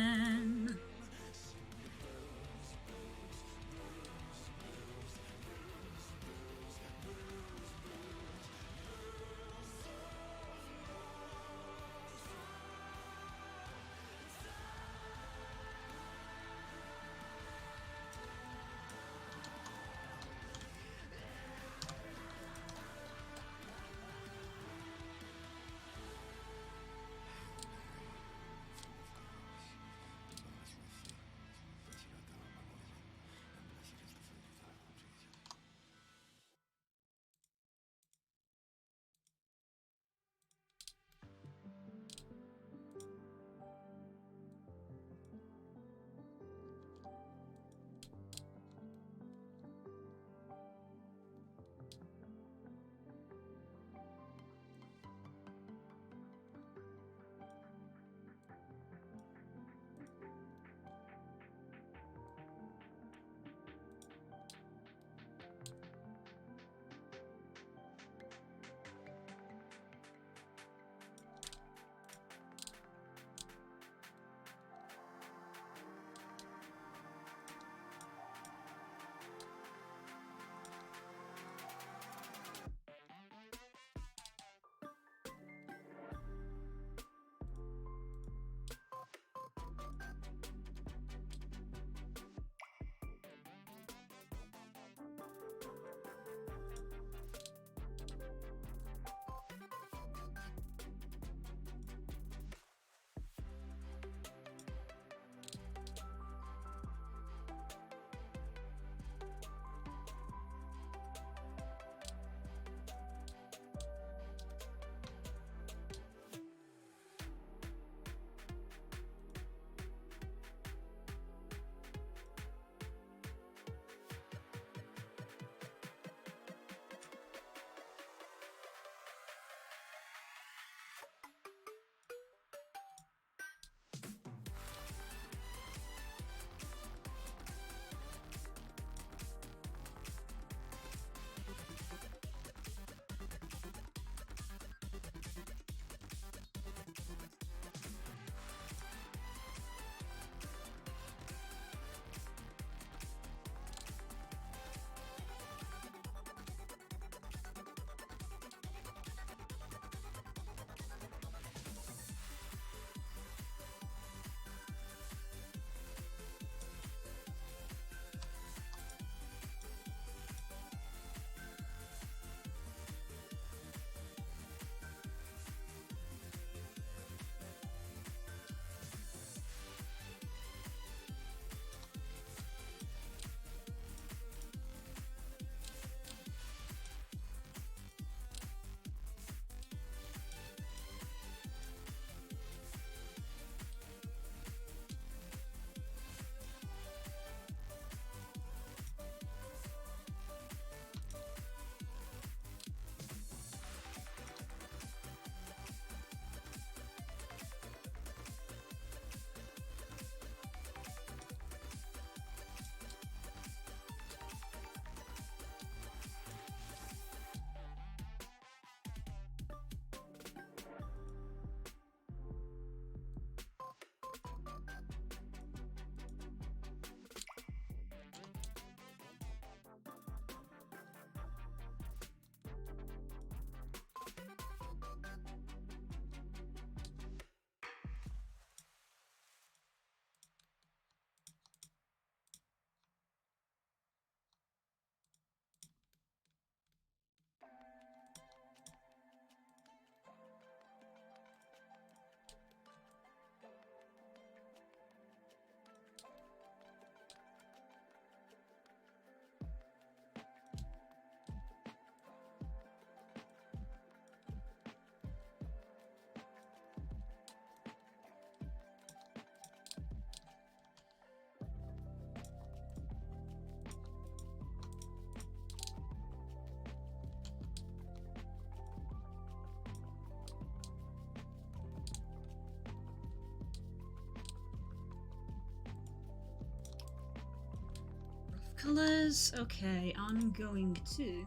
Colors. Okay, I'm going to.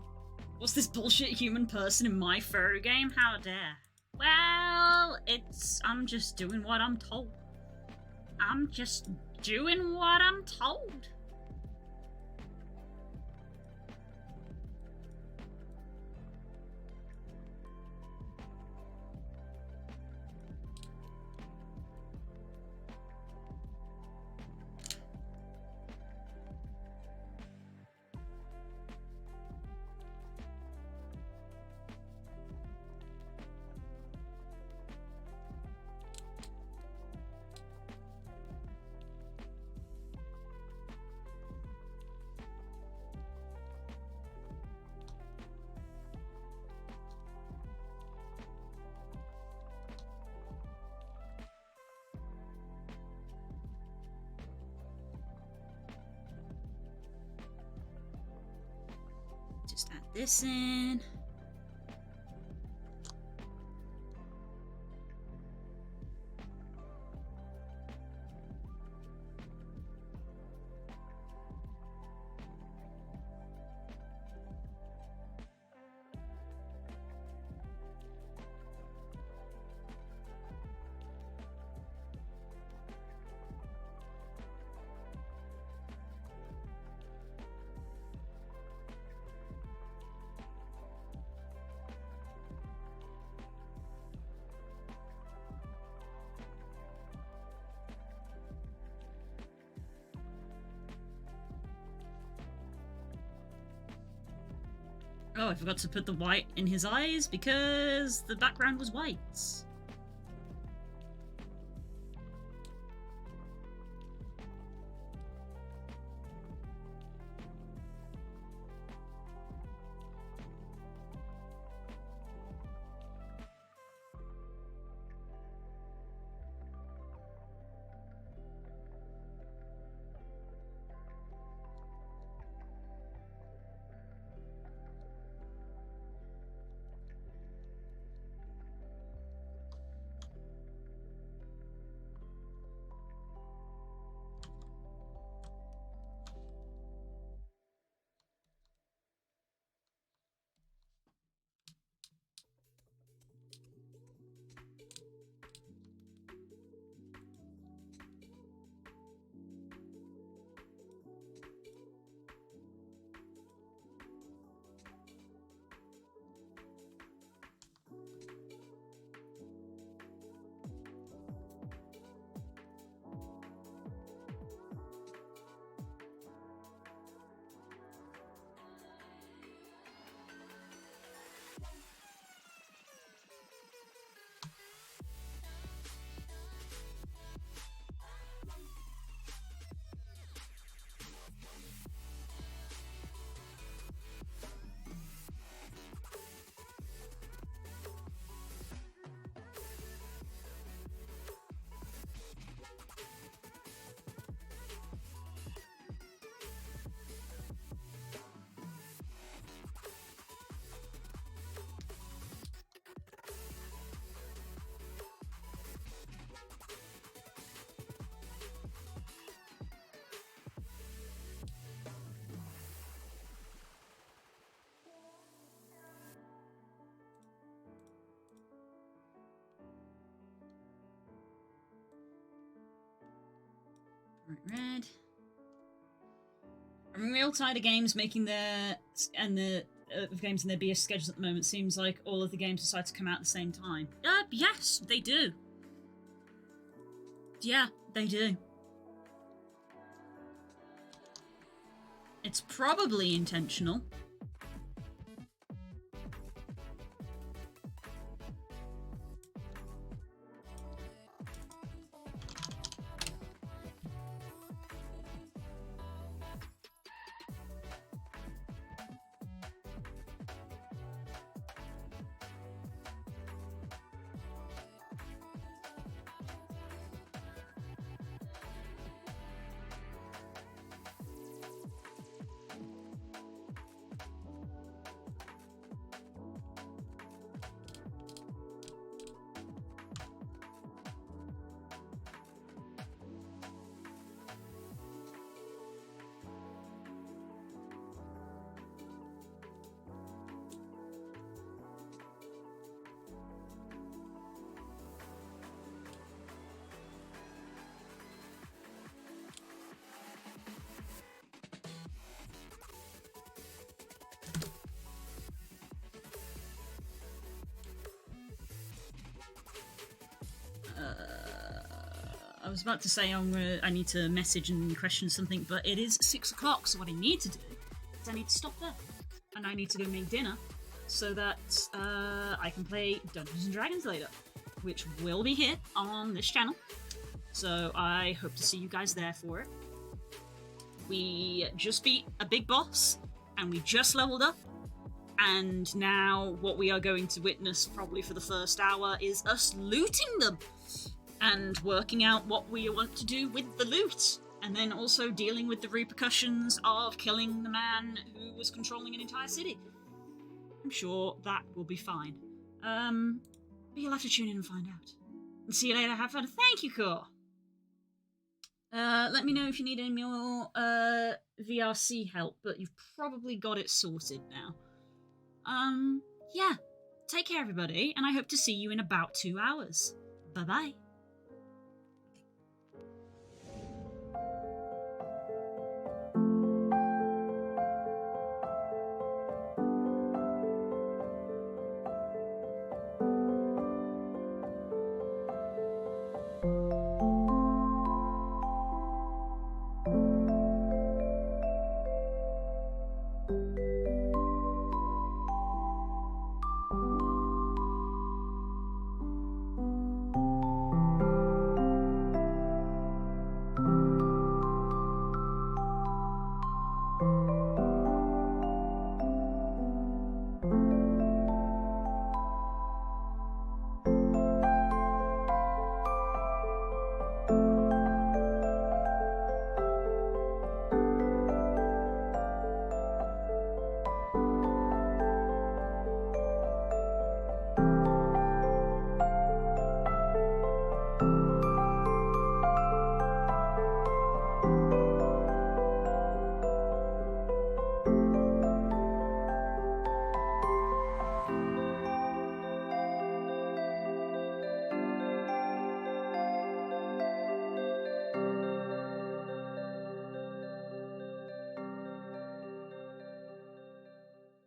What's this bullshit human person in my furry game? How dare. Well, I'm just doing what I'm told. I'm just doing what I'm told. Just add this in. Oh, I forgot to put the white in his eyes because the background was white. Bright red. I'm real tired of games making their games in their BS schedules at the moment. Seems like all of the games decide to come out at the same time. Yes, they do. Yeah, they do. It's probably intentional. was about to say I need to message and question something, but it is 6 o'clock, so what I need to do is I need to stop there. And I need to go make dinner so that I can play Dungeons & Dragons later, which will be here on this channel. So I hope to see you guys there for it. We just beat a big boss, and we just leveled up. And now what we are going to witness probably for the first hour is us looting them and working out what we want to do with the loot. And then also dealing with the repercussions of killing the man who was controlling an entire city. I'm sure that will be fine. But you'll have to tune in and find out. And see you later, have fun. Thank you, Core! Let me know if you need any more VRC help, but you've probably got it sorted now. Yeah. Take care, everybody, and I hope to see you in about 2 hours. Bye-bye.